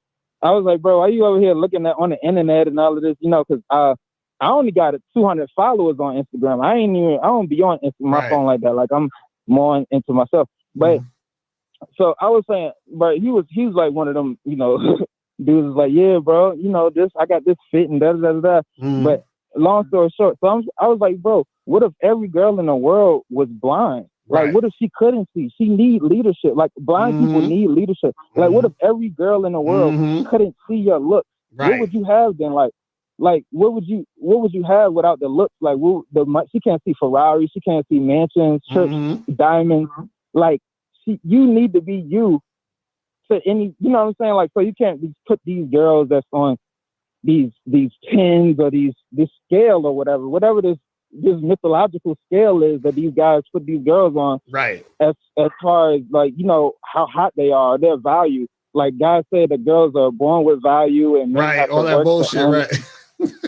[SPEAKER 12] I was like, bro, why you over here looking at on the internet and all of this, you know, because I only got 200 followers on Instagram. I don't be on my phone like that. Like I'm more into myself. But so I was saying, but he was like one of them, you know, dudes was like, yeah, bro, you know, I got this fit and da da da da. But long story short, so I was like, bro, what if every girl in the world was blind? Like, what if she couldn't see? She need leadership. Like, blind people need leadership. Like, what if every girl in the world couldn't see your looks? What would you have then? Like, what would you have without the looks? Like, she can't see Ferrari, she can't see mansions, trips, diamonds. Like, you need to be you to any. You know what I'm saying? Like, so you can't put these girls that's on these pins or this scale or whatever this mythological scale is that these guys put these girls on, as far as like, you know, how hot they are, their value. Like guys say the girls are born with value and
[SPEAKER 3] all that bullshit,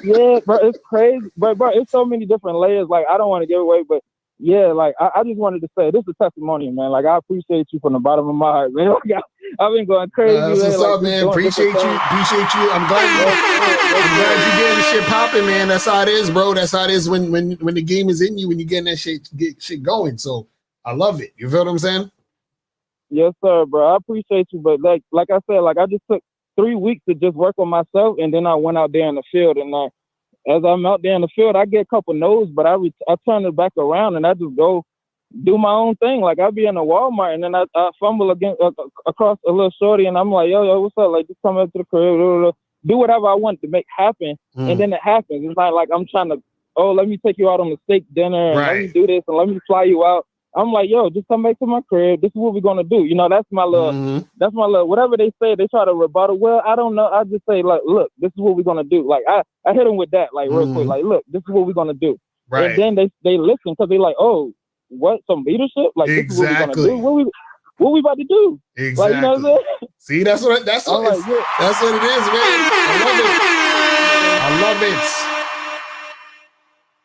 [SPEAKER 12] yeah, bro, it's crazy, but bro, it's so many different layers. Like I don't want to give away, but yeah, like I just wanted to say this is a testimony, man. Like I appreciate you from the bottom of my heart, man. Like, I've been going crazy.
[SPEAKER 3] That's what's up, man. Appreciate you. I'm glad you getting the shit popping, man. That's how it is, bro. That's how it is when the game is in you, when you getting that shit going. So I love it. You feel what I'm saying?
[SPEAKER 12] Yes, sir, bro. I appreciate you, but like I said, like I just took 3 weeks to just work on myself, and then I went out there in the field, and as I'm out there in the field, I get a couple no's, but I turn it back around and I just go do my own thing. Like I'll be in a Walmart and then I fumble across a little shorty and I'm like, yo, what's up? Like just come up to the crib, do whatever I want to make happen. And then it happens. It's not like I'm trying to, let me take you out on a steak dinner and let me do this and let me fly you out. I'm like, yo, just come back to my crib. This is what we're gonna do. You know, that's my little, whatever they say, they try to rebuttal. Well, I don't know. I just say, like, look, this is what we're gonna do. Like, I hit them with that, like, real quick. Like, look, this is what we're gonna do. And then they listen because they like, oh, what? Some leadership? Like, this is what we're gonna do. What we about to do?
[SPEAKER 3] Exactly.
[SPEAKER 12] Like, you know what I'm saying?
[SPEAKER 3] See, that's what it is, man. I love it.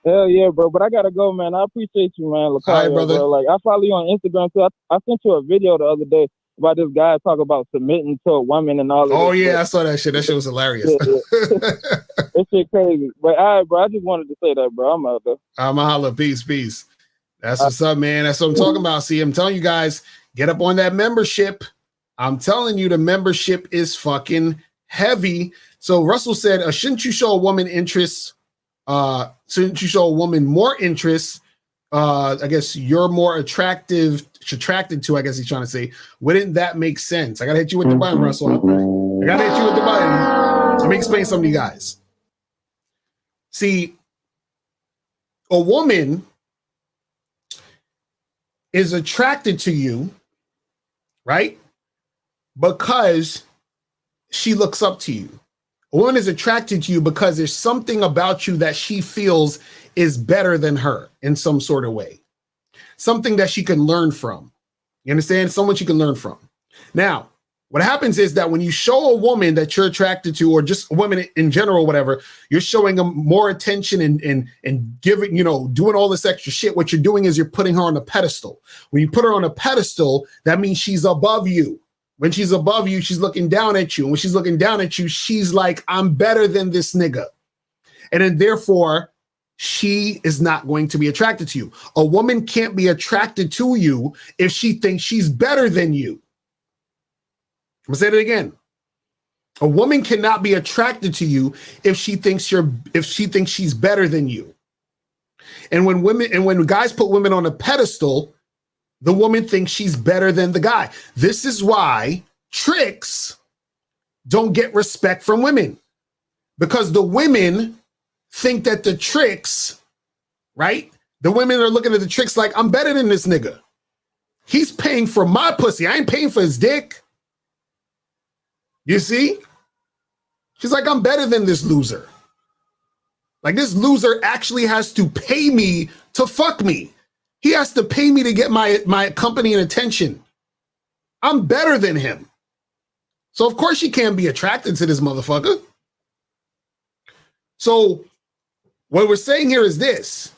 [SPEAKER 12] Hell yeah, bro. But I gotta go, man. I appreciate you, man. All right, brother. Bro. Like I follow you on Instagram too. I sent you a video the other day about this guy talk about submitting to a woman and all of
[SPEAKER 3] Oh
[SPEAKER 12] this
[SPEAKER 3] yeah,
[SPEAKER 12] shit.
[SPEAKER 3] I saw that shit. That shit was hilarious.
[SPEAKER 12] That shit crazy. But all right, bro. I just wanted to say that, bro. I'm out there.
[SPEAKER 3] I'm a holla. Peace. That's what's up, man. That's what I'm talking about. See, I'm telling you guys, get up on that membership. I'm telling you, the membership is fucking heavy. So Russell said, shouldn't you show a woman interest? Shouldn't you show a woman more interest? I guess you're more attracted to, I guess he's trying to say. Wouldn't that make sense? I gotta hit you with the button, Russell. I gotta hit you with the button. Let me explain something to you guys. See, a woman is attracted to you, right? Because she looks up to you. A woman is attracted to you because there's something about you that she feels is better than her in some sort of way. Something that she can learn from. You understand? Someone she can learn from. Now, what happens is that when you show a woman that you're attracted to, or just a woman in general, whatever, you're showing them more attention and giving, doing all this extra shit. What you're doing is you're putting her on a pedestal. When you put her on a pedestal, that means she's above you. When she's above you, she's looking down at you. And when she's looking down at you, she's like, I'm better than this nigga. And then therefore, she is not going to be attracted to you. A woman can't be attracted to you if she thinks she's better than you. I'm gonna say that again. A woman cannot be attracted to you if she thinks she's better than you. And when guys put women on a pedestal, the woman thinks she's better than the guy. This is why tricks don't get respect from women, because the women think that the tricks, right? The women are looking at the tricks like, I'm better than this nigga. He's paying for my pussy. I ain't paying for his dick. You see? She's like, I'm better than this loser. Like, this loser actually has to pay me to fuck me. He has to pay me to get my company and attention. I'm better than him. So of course she can't be attracted to this motherfucker. So what we're saying here is this,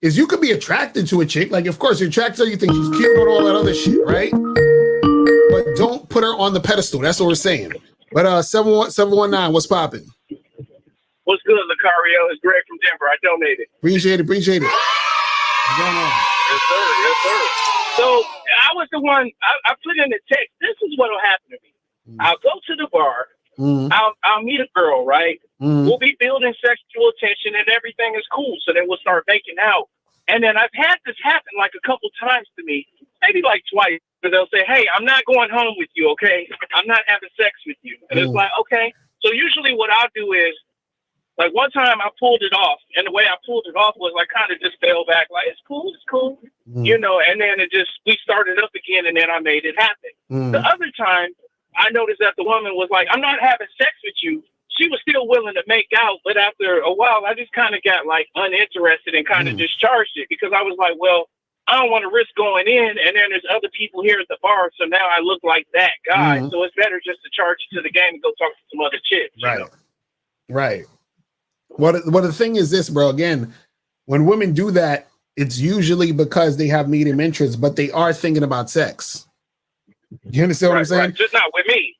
[SPEAKER 3] is you could be attracted to a chick. Like, of course, you're attracted to her, you think she's cute and all that other shit, right? But don't put her on the pedestal. That's what we're saying. But 719, what's popping?
[SPEAKER 13] What's good, Lucario? It's Greg from Denver. I donated.
[SPEAKER 3] Appreciate it. What's going on?
[SPEAKER 13] Yes, sir. Yes, sir. So I was the one, I put in the text, this is what will happen to me. I'll go to the bar. I'll meet a girl, right? We'll be building sexual tension and everything is cool. So then we'll start making out. And then I've had this happen like a couple times to me, maybe like twice. But they'll say, hey, I'm not going home with you, okay? I'm not having sex with you. And it's like, okay. So usually what I'll do is, like one time I pulled it off, and the way I pulled it off was like kind of just fell back, like it's cool, you know. And then we started up again, and then I made it happen. The other time, I noticed that the woman was like, "I'm not having sex with you." She was still willing to make out, but after a while, I just kind of got like uninterested and kind of discharged it because I was like, "Well, I don't want to risk going in, and then there's other people here at the bar, so now I look like that guy. So it's better just to charge it to the game and go talk to some other chicks."
[SPEAKER 3] Right.
[SPEAKER 13] You know?
[SPEAKER 3] Right. What the thing is this, bro, again, when women do that, it's usually because they have medium interests, but they are thinking about sex. You understand what I'm saying?
[SPEAKER 13] Right. Just not with me.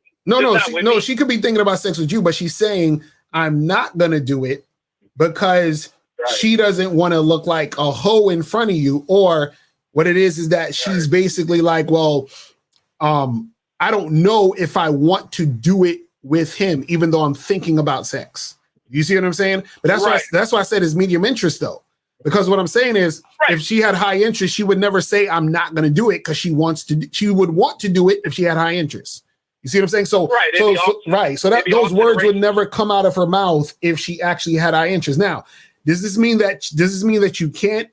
[SPEAKER 3] She could be thinking about sex with you, but she's saying, I'm not going to do it because she doesn't want to look like a hoe in front of you. Or what it is that she's basically like, well, I don't know if I want to do it with him, even though I'm thinking about sex. You see what I'm saying? But that's why I said it's medium interest, though. Because what I'm saying is, if she had high interest, she would never say, I'm not going to do it, because she would want to do it if she had high interest. You see what I'm saying? So those words would never come out of her mouth if she actually had high interest. Now, does this mean that you can't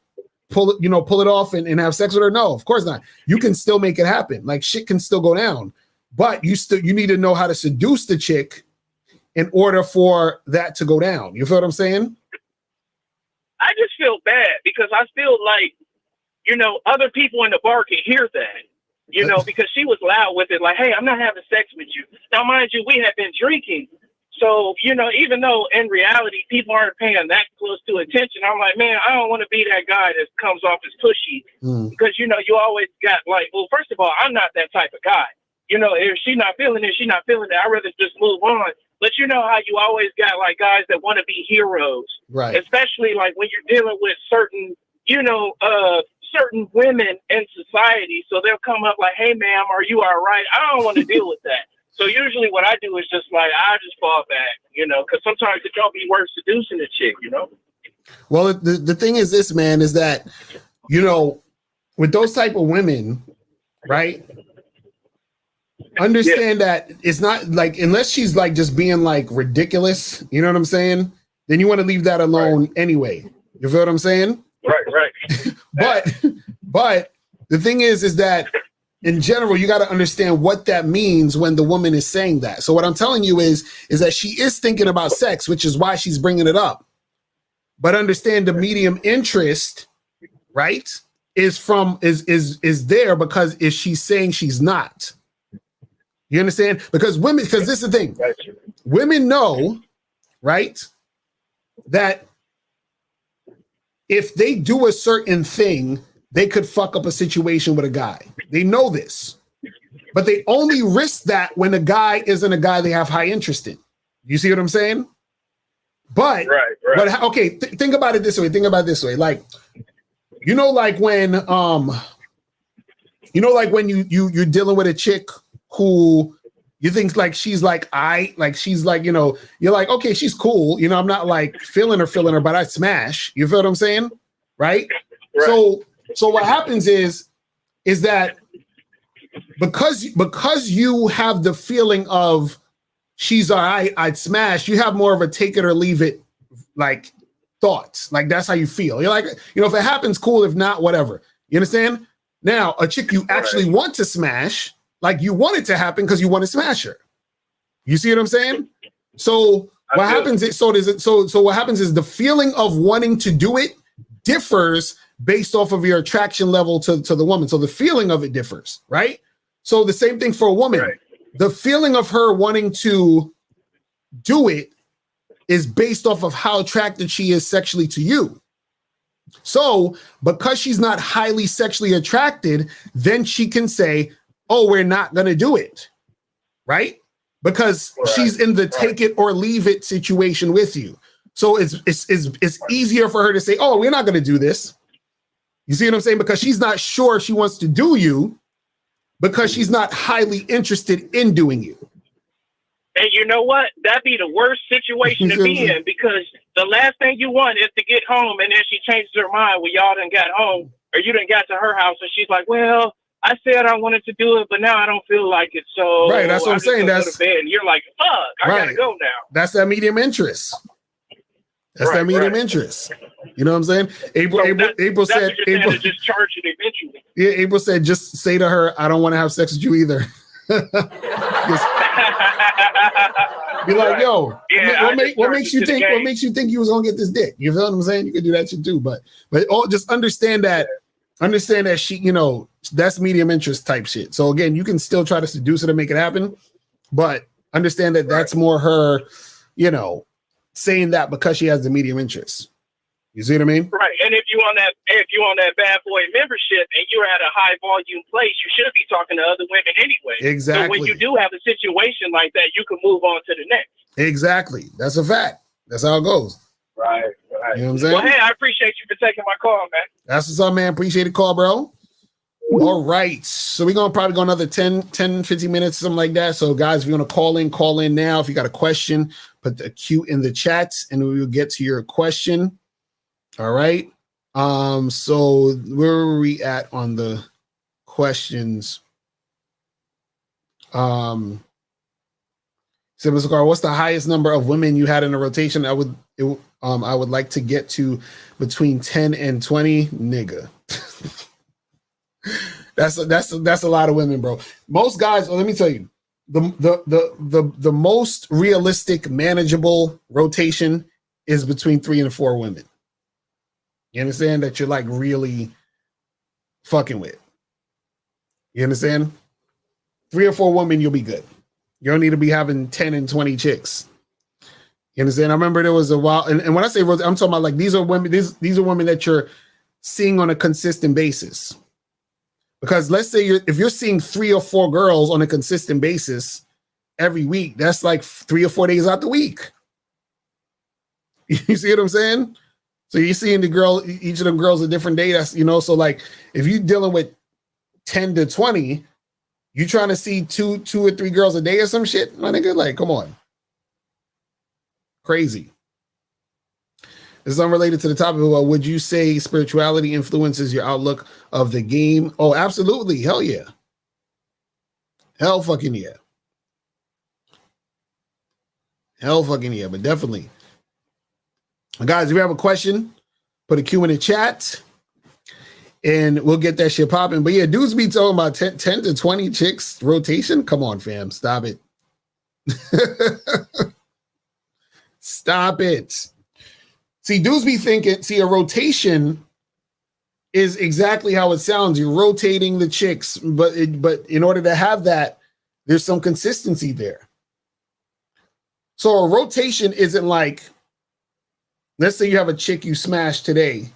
[SPEAKER 3] pull it off and have sex with her? No, of course not. You can still make it happen. Like, shit can still go down, but you need to know how to seduce the chick in order for that to go down. You feel what I'm saying?
[SPEAKER 13] I just feel bad because I feel like, other people in the bar can hear that, because she was loud with it. Like, hey, I'm not having sex with you. Now, mind you, we have been drinking. So, even though in reality, people aren't paying that close to attention, I'm like, man, I don't want to be that guy that comes off as pushy because, you always got like, well, first of all, I'm not that type of guy. If she's not feeling it, she's not feeling it. I'd rather just move on. But you know how you always got like guys that want to be heroes,
[SPEAKER 3] right? Especially
[SPEAKER 13] like when you're dealing with certain, certain women in society. So they'll come up like, hey, ma'am, are you all right? I don't want to deal with that. So usually what I do is just like, I just fall back, because sometimes it don't be worth seducing a chick,
[SPEAKER 3] Well, the thing is this, man, is that, with those type of women, right? Understand that it's not like, unless she's like just being like ridiculous, you know what I'm saying? Then you want to leave that alone anyway. You feel what I'm saying?
[SPEAKER 13] Right.
[SPEAKER 3] But the thing is that in general, you got to understand what that means when the woman is saying that. So what I'm telling you is that she is thinking about sex, which is why she's bringing it up. But understand the medium interest, right, is there because if she's saying she's not. You understand? Because this is the thing. Women know, right, that if they do a certain thing, they could fuck up a situation with a guy. They know this. But they only risk that when a guy isn't a guy they have high interest in. You see what I'm saying? But, think about it this way. Like, like when you're dealing with a chick who you think like she's like she's like, you're like, okay, she's cool. I'm not like feeling her, but I smash. You feel what I'm saying? right? So what happens is that because you have the feeling of she's all right, I'd smash, you have more of a take it or leave it like thoughts. Like that's how you feel. You're like, if it happens, cool. If not, whatever. You understand? Now, a chick you actually want to smash, like you want it to happen because you want to smash her. You see what I'm saying? So what happens is what happens is the feeling of wanting to do it differs based off of your attraction level to the woman. So the feeling of it differs, right? So the same thing for a woman. Right. The feeling of her wanting to do it is based off of how attracted she is sexually to you. So because she's not highly sexually attracted, then she can say, oh, we're not going to do it, right? Because she's in the take it or leave it situation with you. So it's easier for her to say, oh, we're not going to do this. You see what I'm saying? Because she's not sure she wants to do you because she's not highly interested in doing you.
[SPEAKER 13] And you know what? That'd be the worst situation to be in, because the last thing you want is to get home and then she changes her mind when y'all done got home or you done got to her house and she's like, well, I said I wanted to do it, but now I don't feel like it. So
[SPEAKER 3] right, that's what I'm saying. That's
[SPEAKER 13] go to bed. And you're like, fuck, I gotta go now.
[SPEAKER 3] That's that medium interest. That's that medium interest. You know what I'm saying? April said
[SPEAKER 13] just charge it eventually.
[SPEAKER 3] Yeah, April said just say to her, I don't want to have sex with you either. Be like, yo, what makes you think you was gonna get this dick? You feel what I'm saying? You could do that shit too, but just understand that she, that's medium interest type shit. So again, you can still try to seduce her to make it happen, but understand that that's more her, saying that because she has the medium interest. You see what I mean?
[SPEAKER 13] Right. And if you on that bad boy membership and you're at a high volume place, you should be talking to other women anyway.
[SPEAKER 3] Exactly.
[SPEAKER 13] So when you do have a situation like that, you can move on to the next. Exactly.
[SPEAKER 3] That's a fact. That's how it goes.
[SPEAKER 13] Right.
[SPEAKER 3] You know what I'm saying?
[SPEAKER 13] Well, hey, I appreciate you for taking my call, man.
[SPEAKER 3] That's what's up, man. Appreciate the call, bro. All right. So we're going to probably go another 10, 15 minutes, something like that. So guys, if you want to call in now. If you got a question, put the Q in the chat and we will get to your question. All right. So where are we at on the questions? What's the highest number of women you had in a rotation? I would like to get to between 10 and 20, nigga. That's a lot of women, bro. Most guys, let me tell you, the most realistic, manageable rotation is between 3 and 4 women. You understand that you're like really fucking with. You understand? 3 or 4 women, you'll be good. You don't need to be having 10 and 20 chicks. You understand? I remember there was a while, and when I say I'm talking about like these are women that you're seeing on a consistent basis. Because let's say if you're seeing 3 or 4 girls on a consistent basis every week, that's like 3 or 4 days out the week. You see what I'm saying? So you're seeing each of them girls a different day. That's, so like if you're dealing with 10 to 20, you trying to see two or 3 girls a day or some shit, my nigga, like, come on. Crazy. This is unrelated to the topic. Well, would you say spirituality influences your outlook of the game? Oh, absolutely. Hell yeah. Hell fucking yeah. Hell fucking yeah, but definitely. Guys, if you have a question, put a Q in the chat and we'll get that shit popping. But yeah, dudes be talking about 10 to 20 chicks rotation. Come on, fam. Stop it. Stop it. See, dudes be thinking, a rotation is exactly how it sounds. You're rotating the chicks, but in order to have that, there's some consistency there. So a rotation isn't like, let's say you have a chick you smashed today,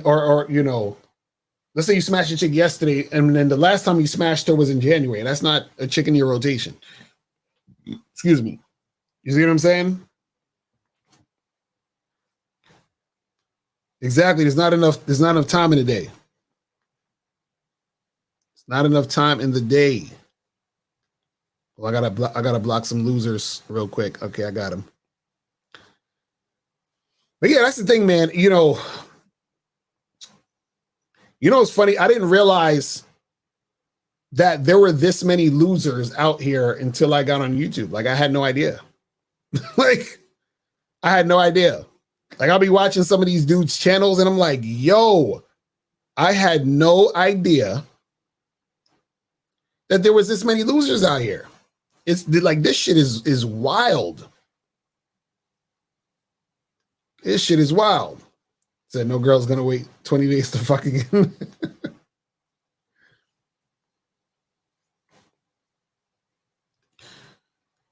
[SPEAKER 3] or let's say you smashed a chick yesterday, and then the last time you smashed her was in January. That's not a chick in your rotation. Excuse me. You see what I'm saying? Exactly. There's not enough time in the day. It's not enough time in the day. Well, I gotta block some losers real quick. Okay, I got them. But yeah, that's the thing, man. You know, it's funny. I didn't realize that there were this many losers out here until I got on YouTube. Like, I had no idea. Like, I had no idea. Like, I'll be watching some of these dudes' channels and I'm like, yo, I had no idea that there was this many losers out here. It's like, this shit is wild. This shit is wild. Said no girl's gonna wait 20 days to fuck again.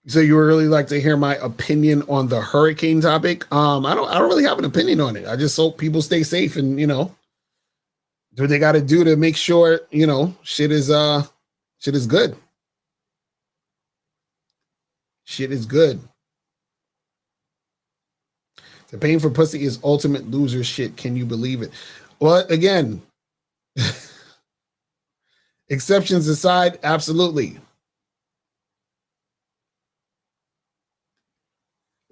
[SPEAKER 3] So you would really like to hear my opinion on the hurricane topic? I don't really have an opinion on it. I just hope people stay safe and, you know, do what they got to do to make sure, you know, shit is good. Shit is good. The paying for pussy is ultimate loser shit. Can you believe it? Well, again, exceptions aside, absolutely.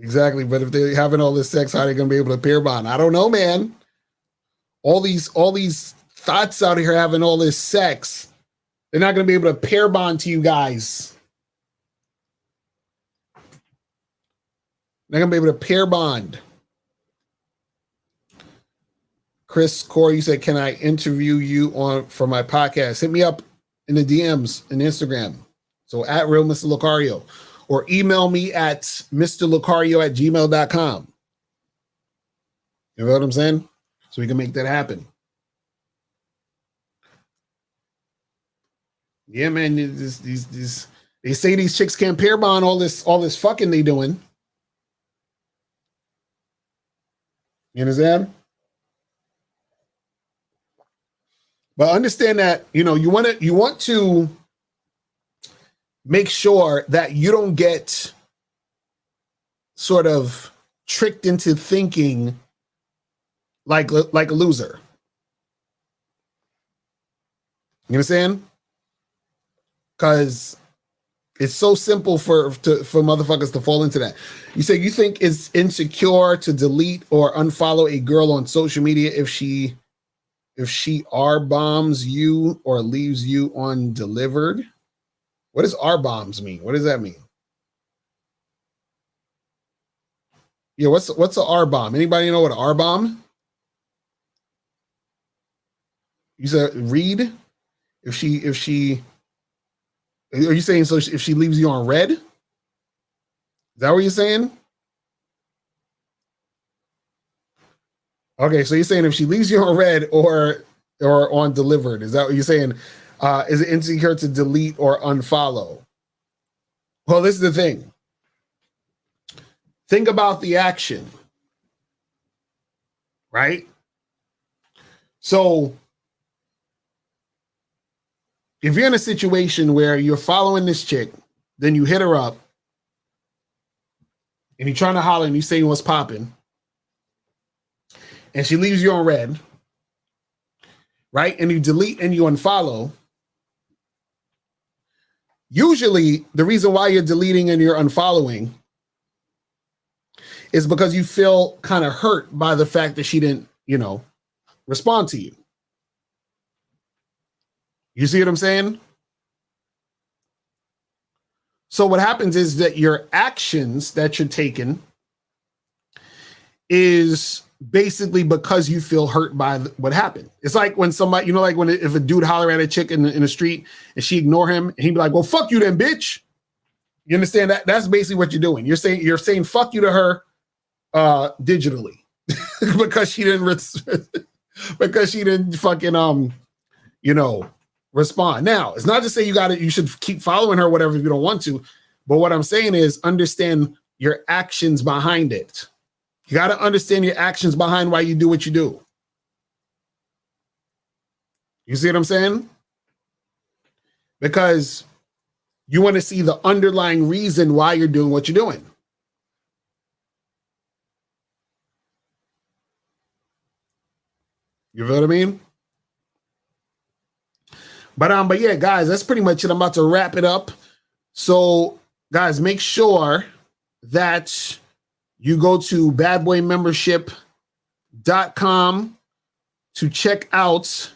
[SPEAKER 3] Exactly. But if they're having all this sex, how are they going to be able to pair bond? I don't know, man. All these thoughts out here having all this sex, they're not going to be able to pair bond to you guys. They're going to be able to pair bond. Chris Corey, you said, can I interview you for my podcast? Hit me up in the DMs in Instagram. So at Real Mr. Lucario. Or email me at mrlucario@gmail.com. You know what I'm saying? So we can make that happen. Yeah, man. These they say these chicks can't pair bond all this fucking they doing. You understand? But understand that, you know, you want to make sure that you don't get sort of tricked into thinking like a loser. You understand? Because it's so simple for motherfuckers to fall into that. You say you think it's insecure to delete or unfollow a girl on social media if she R-bombs you or leaves you undelivered. What does R-bombs mean? What does that mean? Yeah, what's a R-bomb? Anybody know what an R-bomb? You said read? If she are you saying so if she leaves you on red? Is that what you're saying? Okay, so you're saying if she leaves you on red or on delivered, is that what you're saying? Is it insecure to delete or unfollow? Well, this is the thing. Think about the action, right? So if you're in a situation where you're following this chick, then you hit her up and you're trying to holler and you say what's popping, and she leaves you on red, right? And you delete and you unfollow. Usually the reason why you're deleting and you're unfollowing is because you feel kind of hurt by the fact that she didn't, you know, respond to you. You see what I'm saying? So what happens is that your actions that you're taking is basically because you feel hurt by what happened. It's like when somebody, you know, like when if a dude holler at a chick in the street and she ignore him and he'd be like, well, fuck you then, bitch. You understand that? That's basically what you're doing. You're saying fuck you to her digitally because she didn't fucking you know, respond. Now, it's not to say you should keep following her or whatever if you don't want to, but what I'm saying is understand your actions behind it. You got to understand your actions behind why you do what you do. You see what I'm saying? Because you want to see the underlying reason why you're doing what you're doing. You feel what I mean? But yeah, guys, that's pretty much it. I'm about to wrap it up. So, guys, make sure that you go to badboymembership.com to check out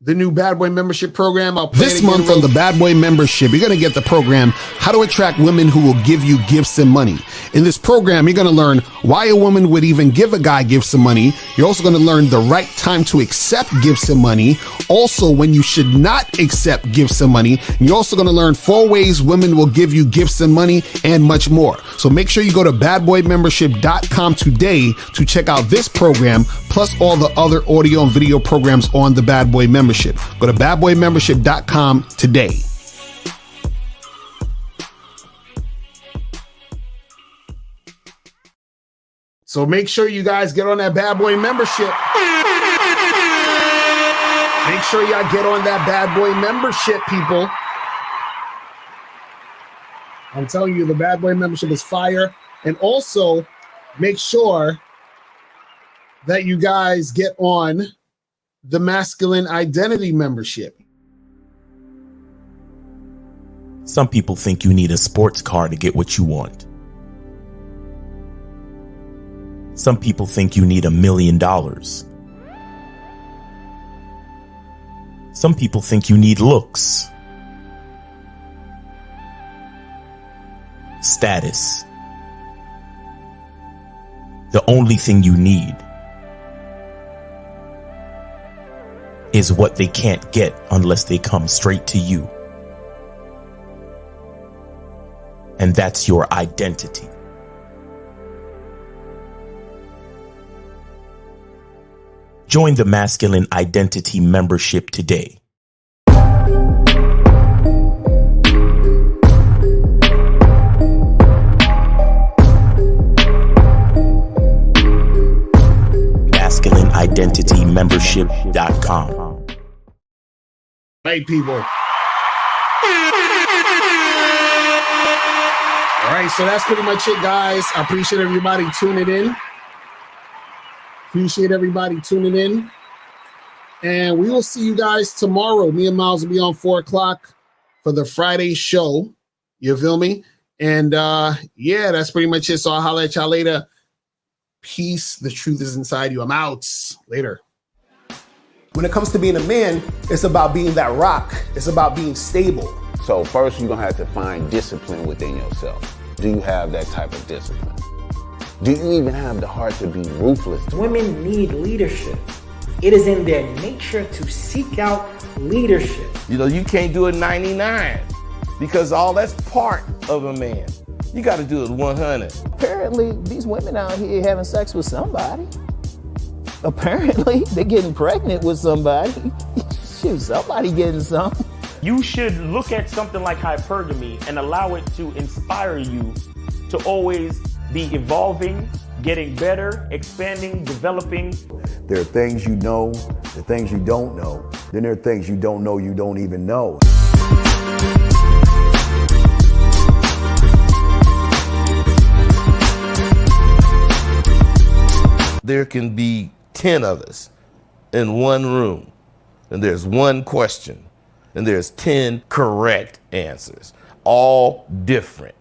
[SPEAKER 3] the new Bad Boy membership program. I'll play
[SPEAKER 2] This month on the Bad Boy membership, you're going to get the program, How to Attract Women Who Will Give You Gifts and Money. In this program, you're going to learn why a woman would even give a guy gifts and money. You're also going to learn the right time to accept gifts and money. Also, when you should not accept gifts and money. And you're also going to learn 4 ways women will give you gifts and money and much more. So make sure you go to badboymembership.com today to check out this program, plus all the other audio and video programs on the Bad Boy membership. Go to badboymembership.com today.
[SPEAKER 3] So make sure you guys get on that Bad Boy membership. Make sure y'all get on that Bad Boy membership, people. I'm telling you, the Bad Boy membership is fire. And also, make sure that you guys get on the Masculine Identity membership.
[SPEAKER 14] Some people think you need a sports car to get what you want. Some people think you need $1 million. Some people think you need looks, status. The only thing you need is what they can't get unless they come straight to you. And that's your identity. Join the Masculine Identity membership today. MasculineIdentityMembership.com.
[SPEAKER 3] Hey, people. All right, so that's pretty much it, guys. I appreciate everybody tuning in. And we will see you guys tomorrow. Me and Miles will be on 4 o'clock for the Friday show. You feel me? And yeah, that's pretty much it. So I'll holler at y'all later. Peace. The truth is inside you. I'm out. Later.
[SPEAKER 2] When it comes to being a man, it's about being that rock. It's about being stable.
[SPEAKER 15] So first, you're going to have to find discipline within yourself. Do you have that type of discipline? Do you even have the heart to be ruthless?
[SPEAKER 16] Women need leadership. It is in their nature to seek out leadership.
[SPEAKER 17] You know, you can't do it 99 because all that's part of a man. You got to do it 100.
[SPEAKER 18] Apparently, these women out here having sex with somebody. Apparently, they're getting pregnant with somebody. Shoot, somebody getting some.
[SPEAKER 19] You should look at something like hypergamy and allow it to inspire you to always be evolving, getting better, expanding, developing.
[SPEAKER 20] There are things you know, the things you don't know. Then there are things you don't know you don't even know.
[SPEAKER 17] There can be 10 of us in one room, and there's one question, and there's 10 correct answers, all different.